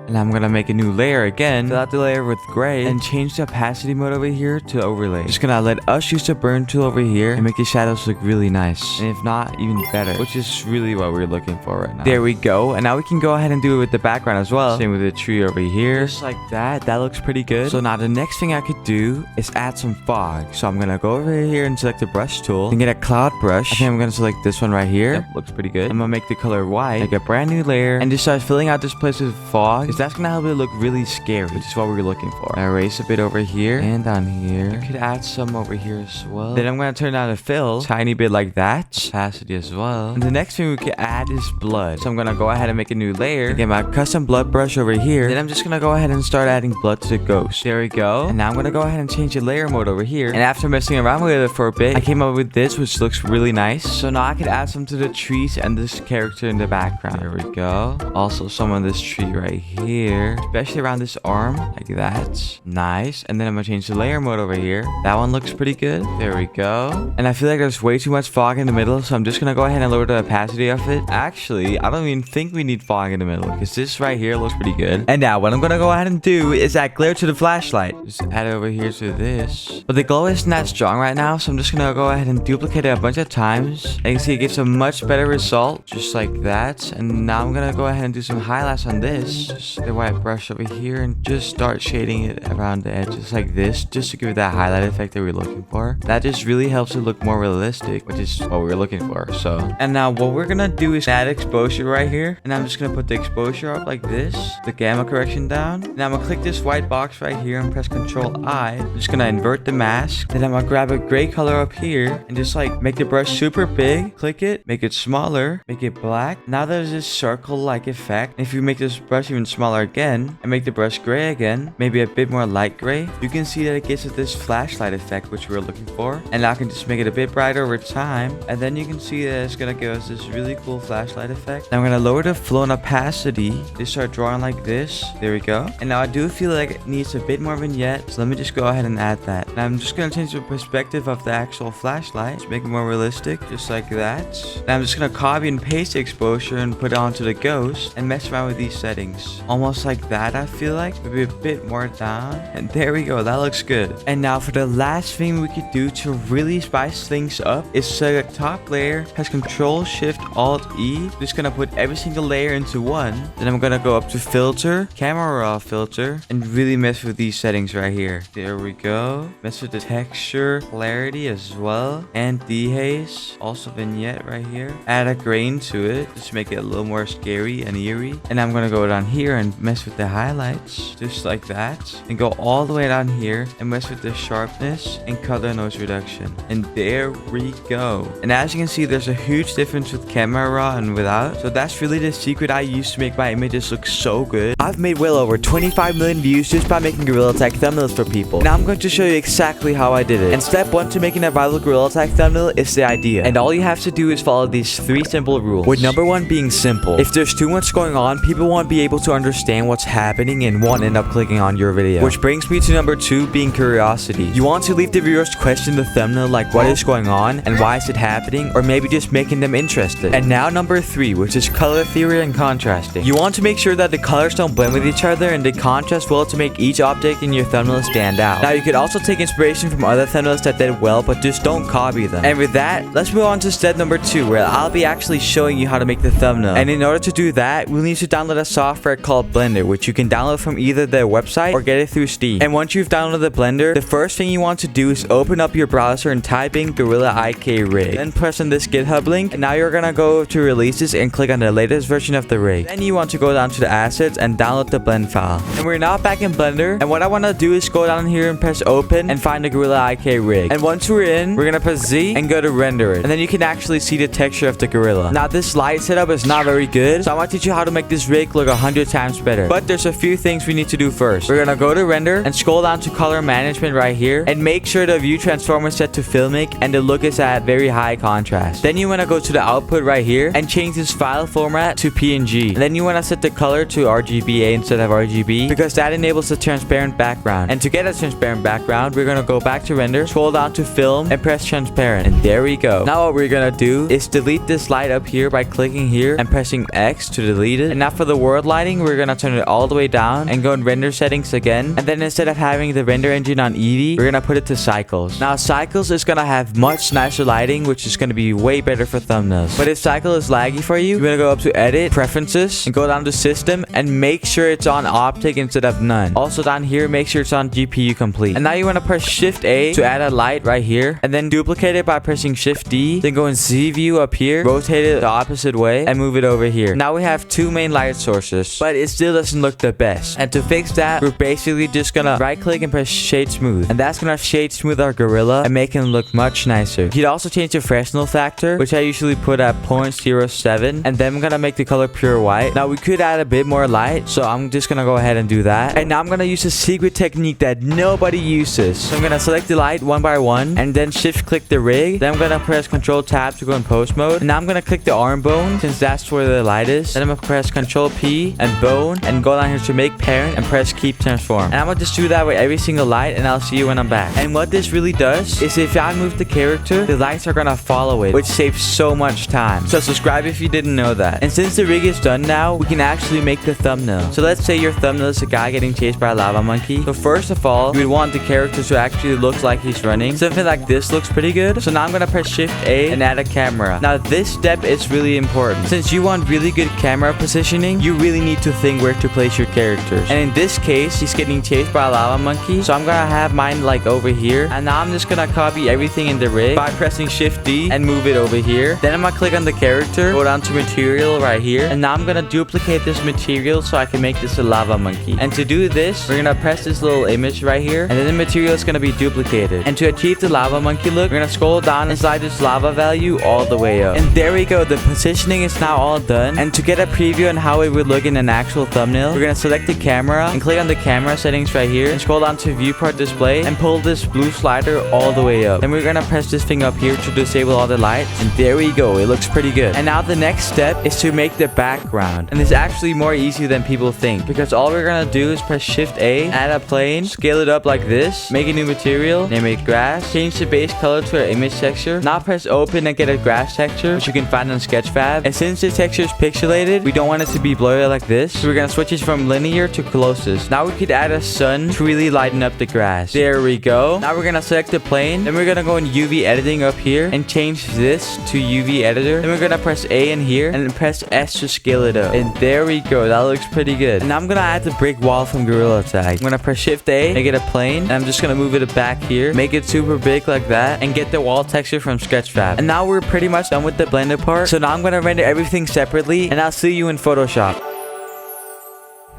And I'm gonna make a new layer again, fill out the layer with gray, and change the opacity mode over here to overlay. Just gonna let us use the burn tool over here and make the shadows look really nice, and if not, even better, which is really what we're looking for right now. There we go. And now we can go ahead and do it with the background as well. Same with the tree over here, just like that. That looks pretty good. So now the next thing I could do is add some fog. So I'm gonna go over here and select the brush tool and get a cloud brush. I think I'm gonna select this one right here. Yep, looks pretty good. I'm gonna make the color white, make a brand new layer, and just start filling out this place with fog, because that's gonna help it look really scary, which is what we're looking for. I erase a bit over here and down here. You could add some over here as well. Then I'm gonna turn down the fill, tiny bit like that, opacity as well. And the next thing we can add is blood. So I'm gonna go ahead and make a new layer, get my custom blood brush over here. Then I'm just gonna go ahead and start adding blood to the ghost. There we go. And now I'm gonna go ahead and change the layer mode over here. And after messing around with it for a bit, I came up with this, which looks really nice. So now I could add some to the trees and this character in the background. There we go. Also some on this tree right here. here, especially around this arm, like that. Nice. And then I'm gonna change the layer mode over here. That one looks pretty good. There we go. And I feel like there's way too much fog in the middle, so I'm just gonna go ahead and lower the opacity of it. Actually, I don't even think we need fog in the middle, because this right here looks pretty good. And now what I'm gonna go ahead and do is add glare to the flashlight. Just add it over here to this. But the glow isn't that strong right now, so I'm just gonna go ahead and duplicate it a bunch of times. And you can see it gives a much better result, just like that. And now I'm gonna go ahead and do some highlights on this. Just get a white brush over here and just start shading it around the edges like this, just to give it that highlight effect that we're looking for. That just really helps it look more realistic, which is what we're looking for. So, and now what we're gonna do is add exposure right here. And I'm just gonna put the exposure up like this, the gamma correction down. Now I'm gonna click this white box right here and press Ctrl I. I'm just gonna invert the mask. Then I'm gonna grab a gray color up here and just like make the brush super big. Click it, make it smaller, make it black. Now there's this circle-like effect. And if you make this brush even smaller again and make the brush gray again, maybe a bit more light gray, you can see that it gives it this flashlight effect which we were looking for. And now I can just make it a bit brighter over time, and then you can see that it's gonna give us this really cool flashlight effect. Now I'm gonna lower the flow and opacity. Just start drawing like this. There we go. And now I do feel like it needs a bit more vignette, so let me just go ahead and add that. Now I'm just gonna change the perspective of the actual flashlight to make it more realistic, just like that. Now I'm just gonna copy and paste the exposure and put it onto the ghost and mess around with these settings, almost like that. I feel like maybe a bit more down, and there we go. That looks good. And now for the last thing we could do to really spice things up is select top layer, press Ctrl Shift Alt E. Just gonna put every single layer into one. Then I'm gonna go up to filter, camera raw filter, and really mess with these settings right here. There we go. Mess with the texture, clarity as well, and dehaze. Also vignette right here. Add a grain to it, just make it a little more scary and eerie. And I'm gonna go down here and mess with the highlights, just like that. And go all the way down here and mess with the sharpness and color noise reduction. And there we go. And as you can see, there's a huge difference with camera raw and without. So that's really the secret I use to make my images look so good. I've made well over 25 million views just by making Gorilla Tag thumbnails for people. Now I'm going to show you exactly how I did it. And step 1 to making a viral Gorilla Tag thumbnail is the idea. And all you have to do is follow these 3 simple rules. With number 1 being simple. If there's too much going on, people won't be able to understand what's happening and won't end up clicking on your video. Which brings me to number 2 being curiosity. You want to leave the viewers question the thumbnail, like what is going on and why is it happening, or maybe just making them interested. And now number 3, which is color theory and contrasting. You want to make sure that the colors don't blend with each other and they contrast well to make each object in your thumbnail stand out. Now you could also take inspiration from other thumbnails that did well, but just don't copy them. And with that, let's move on to step number 2, where I'll be actually showing you how to make the thumbnail. And in order to do that, we'll need to download a software called Blender, which you can download from either their website or get it through Steam. And once you've downloaded Blender, the first thing you want to do is open up your browser and type in Gorilla IK Rig. Then press on this GitHub link, and now you're gonna go to releases and click on the latest version of the rig. Then you want to go down to the assets and download the blend file. And we're now back in Blender, and what I want to do is go down here and press open and find the Gorilla IK Rig. And once we're in, we're gonna press Z and go to render it. And then you can actually see the texture of the gorilla. Now this light setup is not very good, so I'm gonna teach you how to make this rig look 100 times better. But there's a few things we need to do first. We're gonna go to render and scroll down to color management right here and make sure the view transform is set to filmic and the look is at very high contrast. Then you wanna go to the output right here and change this file format to PNG. And then you wanna set the color to RGBA instead of RGB, because that enables a transparent background. And to get a transparent background, we're gonna go back to render, scroll down to film, and press transparent. And there we go. Now what we're gonna do is delete this light up here by clicking here and pressing X to delete it. And now for the world lighting, we're gonna turn it all the way down and go in render settings again. And then instead of having the render engine on Eevee, we're gonna put it to cycles. Now cycles is gonna have much nicer lighting, which is gonna be way better for thumbnails. But if cycle is laggy for you, you're gonna go up to edit, preferences, and go down to system and make sure it's on optic instead of none. Also down here, make sure it's on GPU complete. And now you wanna press Shift A to add a light right here, and then duplicate it by pressing Shift D. Then go in Z view up here, rotate it the opposite way, and move it over here. Now we have 2 main light sources, but it still doesn't look the best. And to fix that, we're basically just gonna right click and press shade smooth, and that's gonna shade smooth our gorilla and make him look much nicer. You could also change the fresnel factor, which I usually put at 0.07, and then I'm gonna make the color pure white. Now we could add a bit more light, so I'm just gonna go ahead and do that. And now I'm gonna use a secret technique that nobody uses. So I'm gonna select the light one by one and then shift click the rig. Then I'm gonna press Control Tab to go in post mode. And now I'm gonna click the arm bone, since that's where the light is. Then I'm gonna press Control P and both phone and go down here to make parent and press keep transform. And I'm gonna just do that with every single light, and I'll see you when I'm back. And what this really does is if I move the character, the lights are gonna follow it, which saves so much time. So subscribe if you didn't know that. And since the rig is done now, we can actually make the thumbnail. So let's say your thumbnail is a guy getting chased by a lava monkey. So first of all, you would want the character to actually look like he's running. Something like this looks pretty good. So now I'm gonna press Shift A and add a camera. Now this step is really important. Since you want really good camera positioning, you really need to think where to place your characters. And in this case, he's getting chased by a lava monkey. So I'm gonna have mine like over here. And now I'm just gonna copy everything in the rig by pressing Shift D and move it over here. Then I'm gonna click on the character, go down to material right here. And now I'm gonna duplicate this material so I can make this a lava monkey. And to do this, we're gonna press this little image right here. And then the material is gonna be duplicated. And to achieve the lava monkey look, we're gonna scroll down and slide this lava value all the way up. And there we go. The positioning is now all done. And to get a preview on how it would look in an actual thumbnail, we're gonna select the camera and click on the camera settings right here and scroll down to viewport display and pull this blue slider all the way up. Then we're gonna press this thing up here to disable all the lights. And there we go. It looks pretty good. And now the next step is to make the background. And it's actually more easy than people think, because all we're gonna do is press Shift A, add a plane, scale it up like this, make a new material, name it grass, change the base color to our image texture. Now press open and get a grass texture, which you can find on Sketchfab. And since the texture is pixelated, we don't want it to be blurry like this, so we're gonna switch it from linear to closest. Now we could add a sun to really lighten up the grass. There we go. Now we're gonna select the plane, then we're gonna go in UV editing up here and change this to UV editor. Then we're gonna press A in here and then press S to scale it up. And there we go. That looks pretty good. And now I'm gonna add the brick wall from Gorilla Tag. I'm gonna press Shift A, make it a plane, and I'm just gonna move it back here, make it super big like that, and get the wall texture from Sketchfab. And now we're pretty much done with the blender part. So now I'm gonna render everything separately, and I'll see you in Photoshop.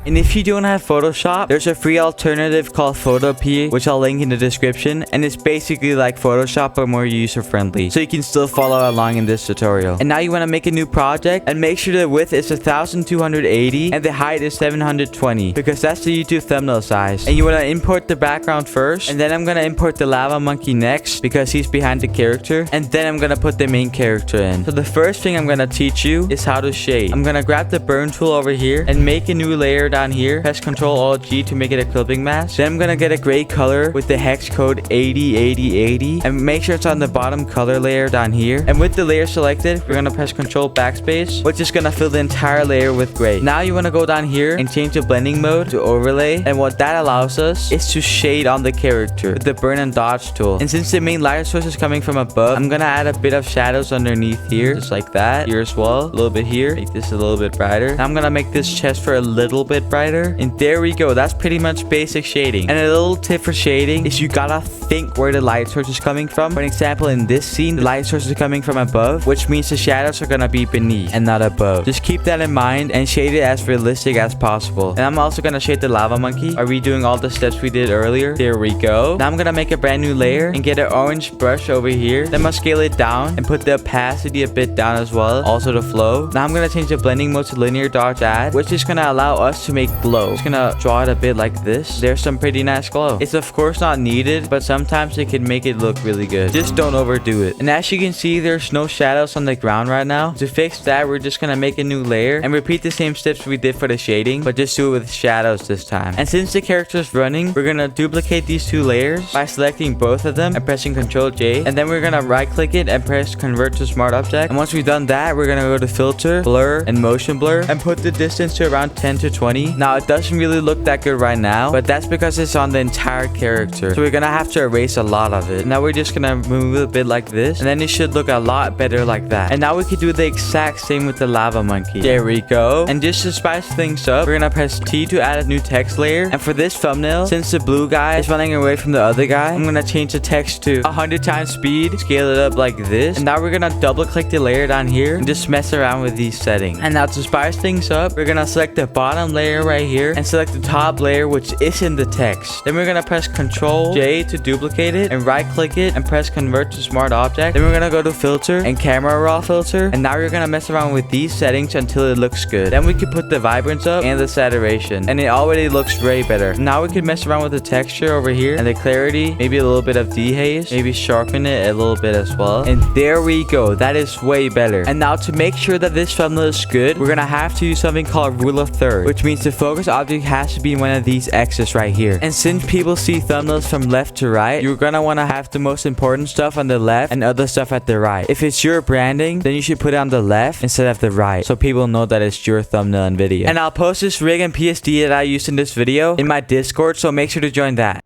And if you don't have Photoshop, there's a free alternative called Photopea, which I'll link in the description. And it's basically like Photoshop, but more user-friendly. So you can still follow along in this tutorial. And now you want to make a new project, and make sure the width is 1280 and the height is 720, because that's the YouTube thumbnail size. And you want to import the background first, and then I'm going to import the lava monkey next, because he's behind the character. And then I'm going to put the main character in. So the first thing I'm going to teach you is how to shade. I'm going to grab the burn tool over here and make a new layer down here, press Ctrl Alt G to make it a clipping mask. Then I'm gonna get a gray color with the hex code 808080 and make sure it's on the bottom color layer down here. And with the layer selected, we're gonna press Ctrl backspace, which is gonna fill the entire layer with gray. Now you wanna go down here and change the blending mode to overlay, and what that allows us is to shade on the character with the burn and dodge tool. And since the main light source is coming from above, I'm gonna add a bit of shadows underneath here, just like that. Here as well, a little bit here, make this a little bit brighter. Now I'm gonna make this chest for a little bit brighter, and there we go. That's pretty much basic shading. And a little tip for shading is you gotta think where the light source is coming from. For example, in this scene, the light source is coming from above, which means the shadows are gonna be beneath and not above. Just keep that in mind and shade it as realistic as possible. And I'm also gonna shade the lava monkey by redoing all the steps we did earlier. There we go. Now I'm gonna make a brand new layer and get an orange brush over here. Then I'm gonna scale it down and put the opacity a bit down as well, also the flow. Now I'm gonna change the blending mode to linear dodge add, which is gonna allow us to make glow. Just gonna draw it a bit like this. There's some pretty nice glow. It's of course not needed, but sometimes it can make it look really good. Just don't overdo it. And as you can see, there's no shadows on the ground right now. To fix that, we're just gonna make a new layer and repeat the same steps we did for the shading, but just do it with shadows this time. And since the character is running, we're gonna duplicate these two layers by selecting both of them and pressing Ctrl J. And then we're gonna right click it and press convert to smart object. And once we've done that, we're gonna go to filter, blur, and motion blur and put the distance to around 10 to 20. Now it doesn't really look that good right now, but that's because it's on the entire character, so we're gonna have to erase a lot of it. Now we're just gonna move it a bit like this, and then it should look a lot better like that. And now we could do the exact same with the lava monkey. There we go. And just to spice things up, we're gonna press T to add a new text layer. And for this thumbnail, since the blue guy is running away from the other guy, I'm gonna change the text to 100 times speed, scale it up like this. And now we're gonna double click the layer down here and just mess around with these settings. And now to spice things up, we're gonna select the bottom layer right here and select the top layer, which is in the text. Then we're gonna press Ctrl J to duplicate it and right click it and press convert to smart object. Then we're gonna go to filter and camera raw filter, and now we're gonna mess around with these settings until it looks good. Then we can put the vibrance up and the saturation, and it already looks way better. Now we can mess around with the texture over here and the clarity, maybe a little bit of dehaze, maybe sharpen it a little bit as well. And there we go. That is way better. And now to make sure that this thumbnail is good, we're gonna have to use something called rule of thirds, which means the focus object has to be one of these X's right here. And since people see thumbnails from left to right, you're gonna want to have the most important stuff on the left and other stuff at the right. If it's your branding, then you should put it on the left instead of the right, so people know that it's your thumbnail and video. And I'll post this rig and PSD that I used in this video in my Discord, so make sure to join that.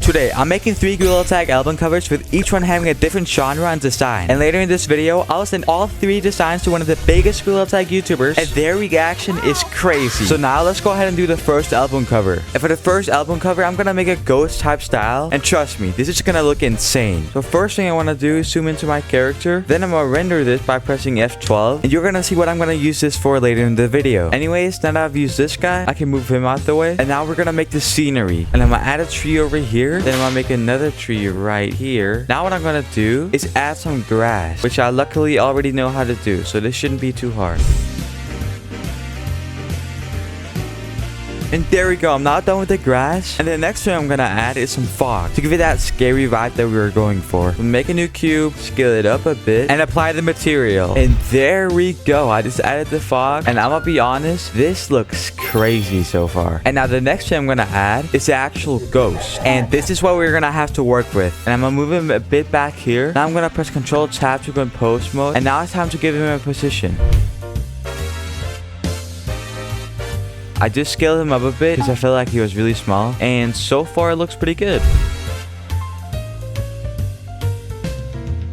Today, I'm making 3 Gorilla Tag album covers with each one having a different genre and design. And later in this video, I'll send all 3 designs to one of the biggest Gorilla Tag YouTubers, and their reaction is crazy. So now let's go ahead and do the first album cover. And for the first album cover, I'm gonna make a ghost type style. And trust me, this is gonna look insane. So first thing I wanna do is zoom into my character. Then I'm gonna render this by pressing F12. And you're gonna see what I'm gonna use this for later in the video. Anyways, now that I've used this guy, I can move him out the way. And now we're gonna make the scenery. And I'm gonna add a tree over here. Then I'm gonna make another tree right here. Now what I'm gonna do is add some grass, which I luckily already know how to do, so this shouldn't be too hard. And there we go, I'm now done with the grass. And the next thing I'm gonna add is some fog to give it that scary vibe that we were going for. Make a new cube, scale it up a bit, and apply the material. And there we go, I just added the fog. And I'm gonna be honest, this looks crazy so far. And now the next thing I'm gonna add is the actual ghost. And this is what we're gonna have to work with. And I'm gonna move him a bit back here. Now I'm gonna press Ctrl Tab to go in post mode. And now it's time to give him a position. I just scaled him up a bit because I felt like he was really small. And so far, it looks pretty good.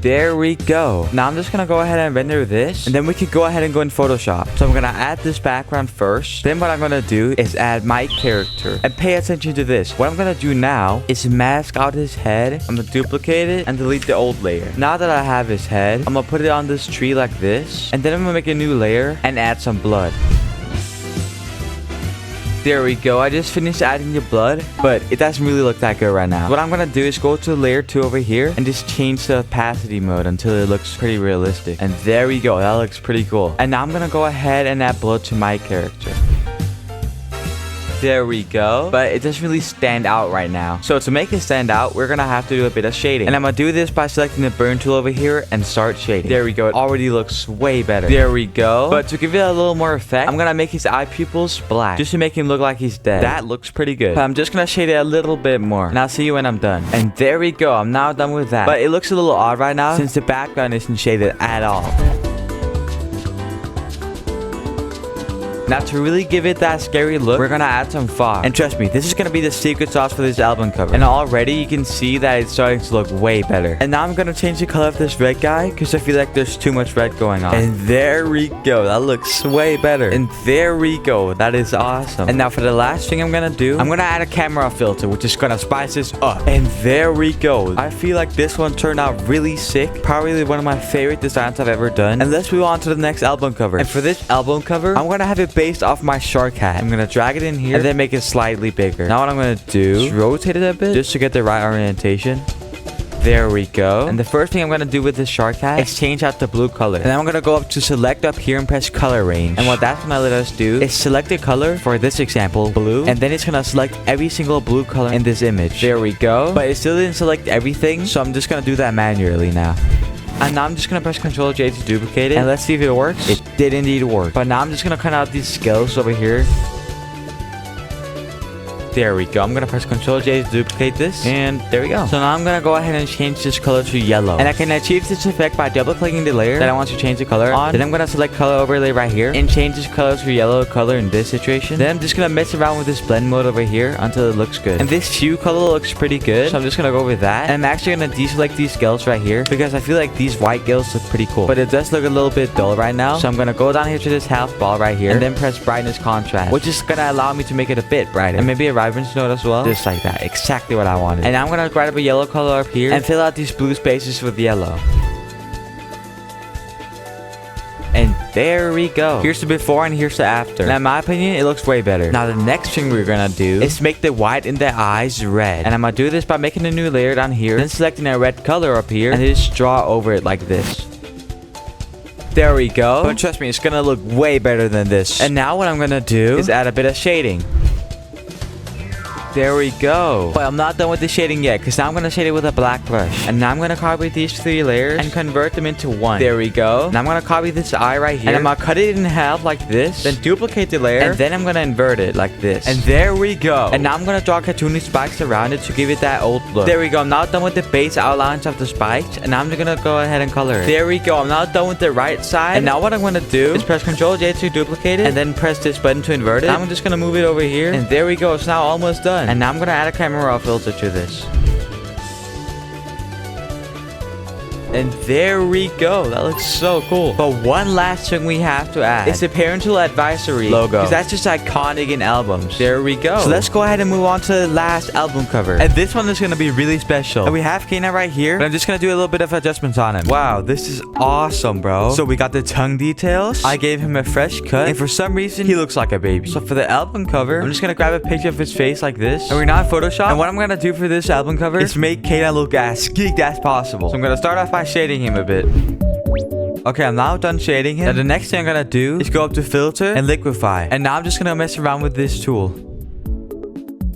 There we go. Now I'm just gonna go ahead and render this, and then we can go ahead and go in Photoshop. So I'm gonna add this background first. Then what I'm gonna do is add my character. And pay attention to this. What I'm gonna do now is mask out his head. I'm gonna duplicate it and delete the old layer. Now that I have his head, I'm gonna put it on this tree like this. And then I'm gonna make a new layer and add some blood. There we go. I just finished adding the blood, but it doesn't really look that good right now. What I'm gonna do is go to layer 2 over here and just change the opacity mode until it looks pretty realistic. And there we go. That looks pretty cool. And now I'm gonna go ahead and add blood to my character. There we go. But it doesn't really stand out right now. So to make it stand out, we're gonna have to do a bit of shading. And I'm gonna do this by selecting the burn tool over here and start shading. There we go. It already looks way better. There we go. But to give it a little more effect, I'm gonna make his eye pupils black just to make him look like he's dead. That looks pretty good. But I'm just gonna shade it a little bit more. And I'll see you when I'm done. And there we go. I'm now done with that. But it looks a little odd right now since the background isn't shaded at all. Now to really give it that scary look, we're gonna add some fog. And trust me, this is gonna be the secret sauce for this album cover. And already you can see that it's starting to look way better. And now I'm gonna change the color of this red guy because I feel like there's too much red going on. And there we go. That looks way better. And there we go. That is awesome. And now for the last thing I'm gonna do, I'm gonna add a camera filter, which is gonna spice this up. And there we go. I feel like this one turned out really sick. Probably one of my favorite designs I've ever done. And let's move on to the next album cover. And for this album cover, I'm gonna have it based off my shark hat. I'm gonna drag it in here and then make it slightly bigger. Now what I'm gonna do is rotate it a bit just to get the right orientation. There we go. And the first thing I'm gonna do with this shark hat is change out the blue color. And then I'm gonna go up to select up here and press color range. And what that's gonna let us do is select a color, for this example, blue. And then it's gonna select every single blue color in this image. There we go. But it still didn't select everything, so I'm just gonna do that manually now. And now I'm just gonna press Ctrl J to duplicate it. And let's see if it works. It did indeed work. But now I'm just gonna cut out these scales over here. There we go. I'm gonna press Ctrl J to duplicate this. And there we go. So now I'm gonna go ahead and change this color to yellow. And I can achieve this effect by double clicking the layer that I want to change the color on. Then I'm gonna select color overlay right here and change this color to yellow color in this situation. Then I'm just gonna mess around with this blend mode over here until it looks good. And this hue color looks pretty good, so I'm just gonna go with that. And I'm actually gonna deselect these scales right here because I feel like these white scales look pretty cool. But it does look a little bit dull right now. So I'm gonna go down here to this half ball right here and then press brightness contrast, which is gonna allow me to make it a bit brighter. And maybe a vibrance node as well. Just like that. Exactly what I wanted. And I'm gonna grab up a yellow color up here and fill out these blue spaces with yellow. And there we go. Here's the before and here's the after. Now in my opinion, it looks way better. Now the next thing we're gonna do is make the white in the eyes red. And I'm gonna do this by making a new layer down here, then selecting a red color up here, and just draw over it like this. There we go. But trust me, it's gonna look way better than this. And now what I'm gonna do is add a bit of shading. There we go. But I'm not done with the shading yet, because now I'm going to shade it with a black brush. And now I'm going to copy these 3 layers and convert them into one. There we go. Now I'm going to copy this eye right here. And I'm going to cut it in half like this. Then duplicate the layer. And then I'm going to invert it like this. And there we go. And now I'm going to draw cartoony spikes around it to give it that old look. There we go. I'm now done with the base outlines of the spikes. And now I'm going to go ahead and color it. There we go. I'm now done with the right side. And now what I'm going to do is press Ctrl J to duplicate it. And then press this button to invert it. Now I'm just going to move it over here. And there we go. It's now almost done. And now I'm going to add a camera raw filter to this. And there we go. That looks so cool. But one last thing we have to add. It's the parental advisory logo. Because that's just iconic in albums. There we go. So let's go ahead and move on to the last album cover. And this one is going to be really special. And we have Kana right here. But I'm just going to do a little bit of adjustments on him. Wow, this is awesome, bro. So we got the tongue details. I gave him a fresh cut. And for some reason, he looks like a baby. So for the album cover, I'm just going to grab a picture of his face like this. And we're not in Photoshop. And what I'm going to do for this album cover is make Kana look as geeked as possible. So I'm going to start off by shading him a bit. Okay, I'm now done shading him. Now the next thing I'm gonna do is go up to filter and liquify. And now I'm just gonna mess around with this tool.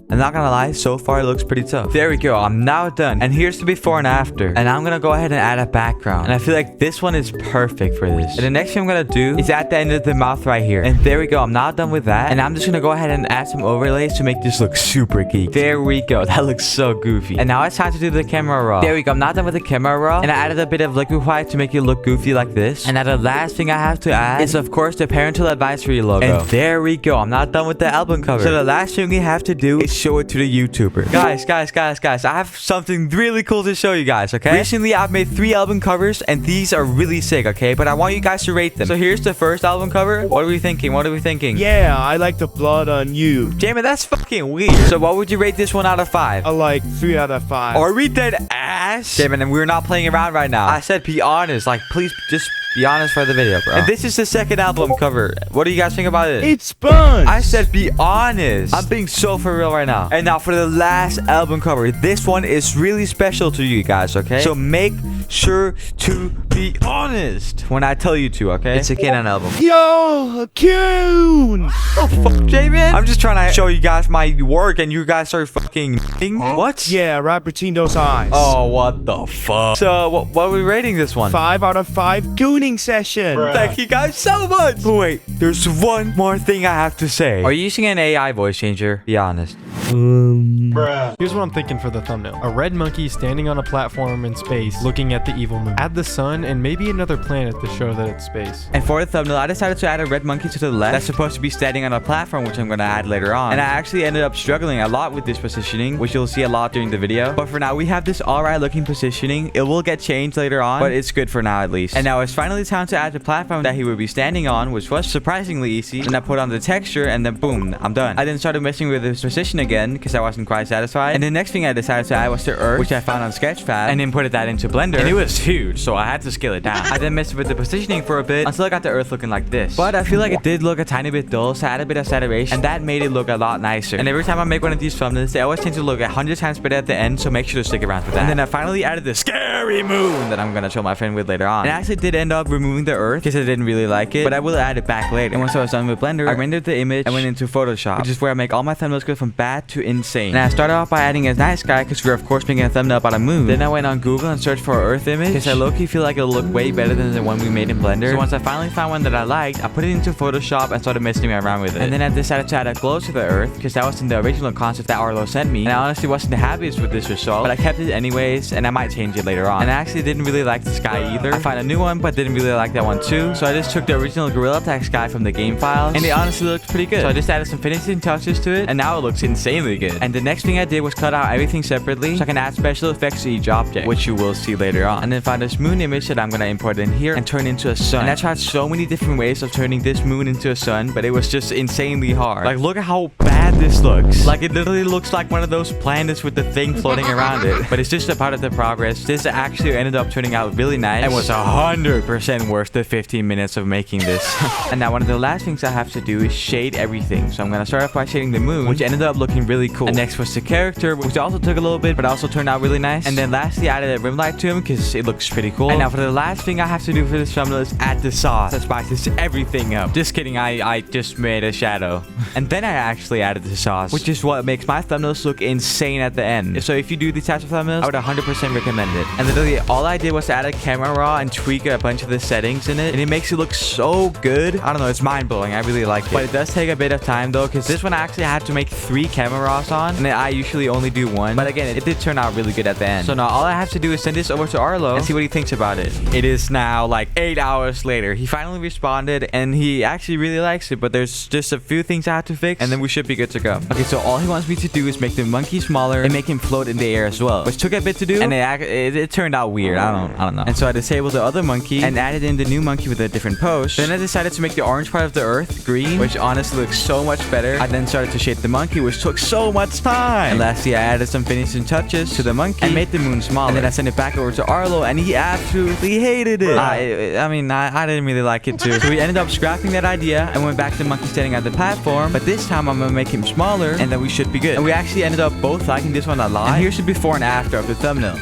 I'm not gonna lie, so far it looks pretty tough. There we go, I'm now done. And here's the before and after. And I'm gonna go ahead and add a background. And I feel like this one is perfect for this. And the next thing I'm gonna do is at the end of the mouth right here. And there we go, I'm now done with that. And I'm just gonna go ahead and add some overlays to make this look super geek. There we go, that looks so goofy. And now it's time to do the camera raw. There we go, I'm now done with the camera raw. And I added a bit of liquify to make it look goofy like this. And now the last thing I have to add is of course the parental advisory logo. And there we go, I'm not done with the album cover. So the last thing we have to do is show it to the YouTuber. Guys, I have something really cool to show you guys, okay? Recently, I've made 3 album covers, and these are really sick, okay? But I want you guys to rate them. So here's the first album cover. What are we thinking? Yeah, I like the blood on you. Jamin, that's fucking weird. So what would you rate this one out of 5? I like 3 out of 5. Are we dead ass? Jamin, and we're not playing around right now. I said be honest. Like, please just be honest for the video, bro. And this is the second album cover. What do you guys think about it? It's fun. I said be honest. I'm being so for real right now. And now for the last album cover. This one is really special to you guys, okay? So make sure to be honest when I tell you to, okay? It's a Kanan album. Yo, Coon. Oh, fuck, Jamin. I'm just trying to show you guys my work and you guys are fucking what? Yeah, right between those eyes. Oh, what the fuck? So, what are we rating this one? 5 out of 5 gooning session. Thank you guys so much. But wait, there's one more thing I have to say. Are you using an AI voice changer? Be honest. Here's what I'm thinking for the thumbnail. A red monkey standing on a platform in space looking at the evil moon. Add the sun and maybe another planet to show that it's space. And for the thumbnail, I decided to add a red monkey to the left that's supposed to be standing on a platform, which I'm going to add later on. And I actually ended up struggling a lot with this positioning, which you'll see a lot during the video. But for now, we have this alright looking positioning. It will get changed later on, but it's good for now at least. And now it's finally time to add the platform that he would be standing on, which was surprisingly easy. And I put on the texture and then boom, I'm done. I then started messing with his position again because I wasn't quite satisfied. And the next thing I decided to add was the earth, which I found on Sketchfab, and then put that into Blender. And it was huge, so I had to scale it down. I then messed with the positioning for a bit until I got the earth looking like this. But I feel like it did look a tiny bit dull, so I added a bit of saturation, and that made it look a lot nicer. And every time I make one of these thumbnails, they always tend to look 100 times better at the end, so make sure to stick around for that. And then I finally added the scary moon that I'm gonna show my friend with later on. And I actually did end up removing the earth because I didn't really like it, but I will add it back later. And once I was done with Blender, I rendered the image and went into Photoshop, which is where I make all my thumbnails go from bad to insane. And I started off by adding a nice guy because we're of course making a thumbnail about a moon. Then I went on Google and searched for an earth image because I low-key feel like it'll look way better than the one we made in Blender. So once I finally found one that I liked, I put it into Photoshop and started messing around with it. And then I decided to add a glow to the earth because that was in the original concept that Arlo sent me. And I honestly wasn't the happiest with this result, but I kept it anyways, and I might change it later on. And I actually didn't really like the sky either. I found a new one, but didn't really like that one too. So I just took the original Gorilla Tag sky from the game files, and it honestly looked pretty good. So I just added some finishing touches to it, and now it looks insanely good. And the next thing I did was cut out everything separately so I can add special effects to each object, which you will see later on. And then find this moon image that I'm gonna import in here and turn into a sun. And I tried so many different ways of turning this moon into a sun, but it was just insanely hard. Like, look at how bad this looks. Like, it literally looks like one of those planets with the thing floating around it. But it's just a part of the progress. This actually ended up turning out really nice and was 100% worth the 15 minutes of making this. And now one of the last things I have to do is shade everything. So I'm gonna start off by shading the moon, which ended up looking really cool. And next was the character, which also took a little bit, but also turned out really nice. And then lastly, I added a rim light to him because because it looks pretty cool. And now for the last thing I have to do for this thumbnail is add the sauce that spices everything up. Just kidding, I just made a shadow. And then I actually added the sauce, which is what makes my thumbnails look insane at the end. So if you do these types of thumbnails, I would 100% recommend it. And literally all I did was add a camera raw and tweak a bunch of the settings in it, and it makes it look so good. I don't know, it's mind-blowing. I really like it. But it does take a bit of time though, because this one I actually had to make 3 camera raws on, and I usually only do 1. But again, it did turn out really good at the end. So now all I have to do is send this over to Arlo and see what he thinks about it. It is now like 8 hours later. He finally responded, and he actually really likes it, but there's just a few things I have to fix, and then we should be good to go. Okay, so all he wants me to do is make the monkey smaller and make him float in the air as well, which took a bit to do, and it turned out weird. I don't know. And so I disabled the other monkey and added in the new monkey with a different pose. Then I decided to make the orange part of the earth green, which honestly looks so much better. I then started to shape the monkey, which took so much time. And lastly, I added some finishing touches to the monkey and made the moon smaller. And then I sent it back over to Arlo, and he absolutely hated it. I mean, I didn't really like it too. So we ended up scrapping that idea and went back to the monkey standing at the platform. But this time I'm gonna make him smaller, and then we should be good. And we actually ended up both liking this one a lot. And here's the before and after of the thumbnail.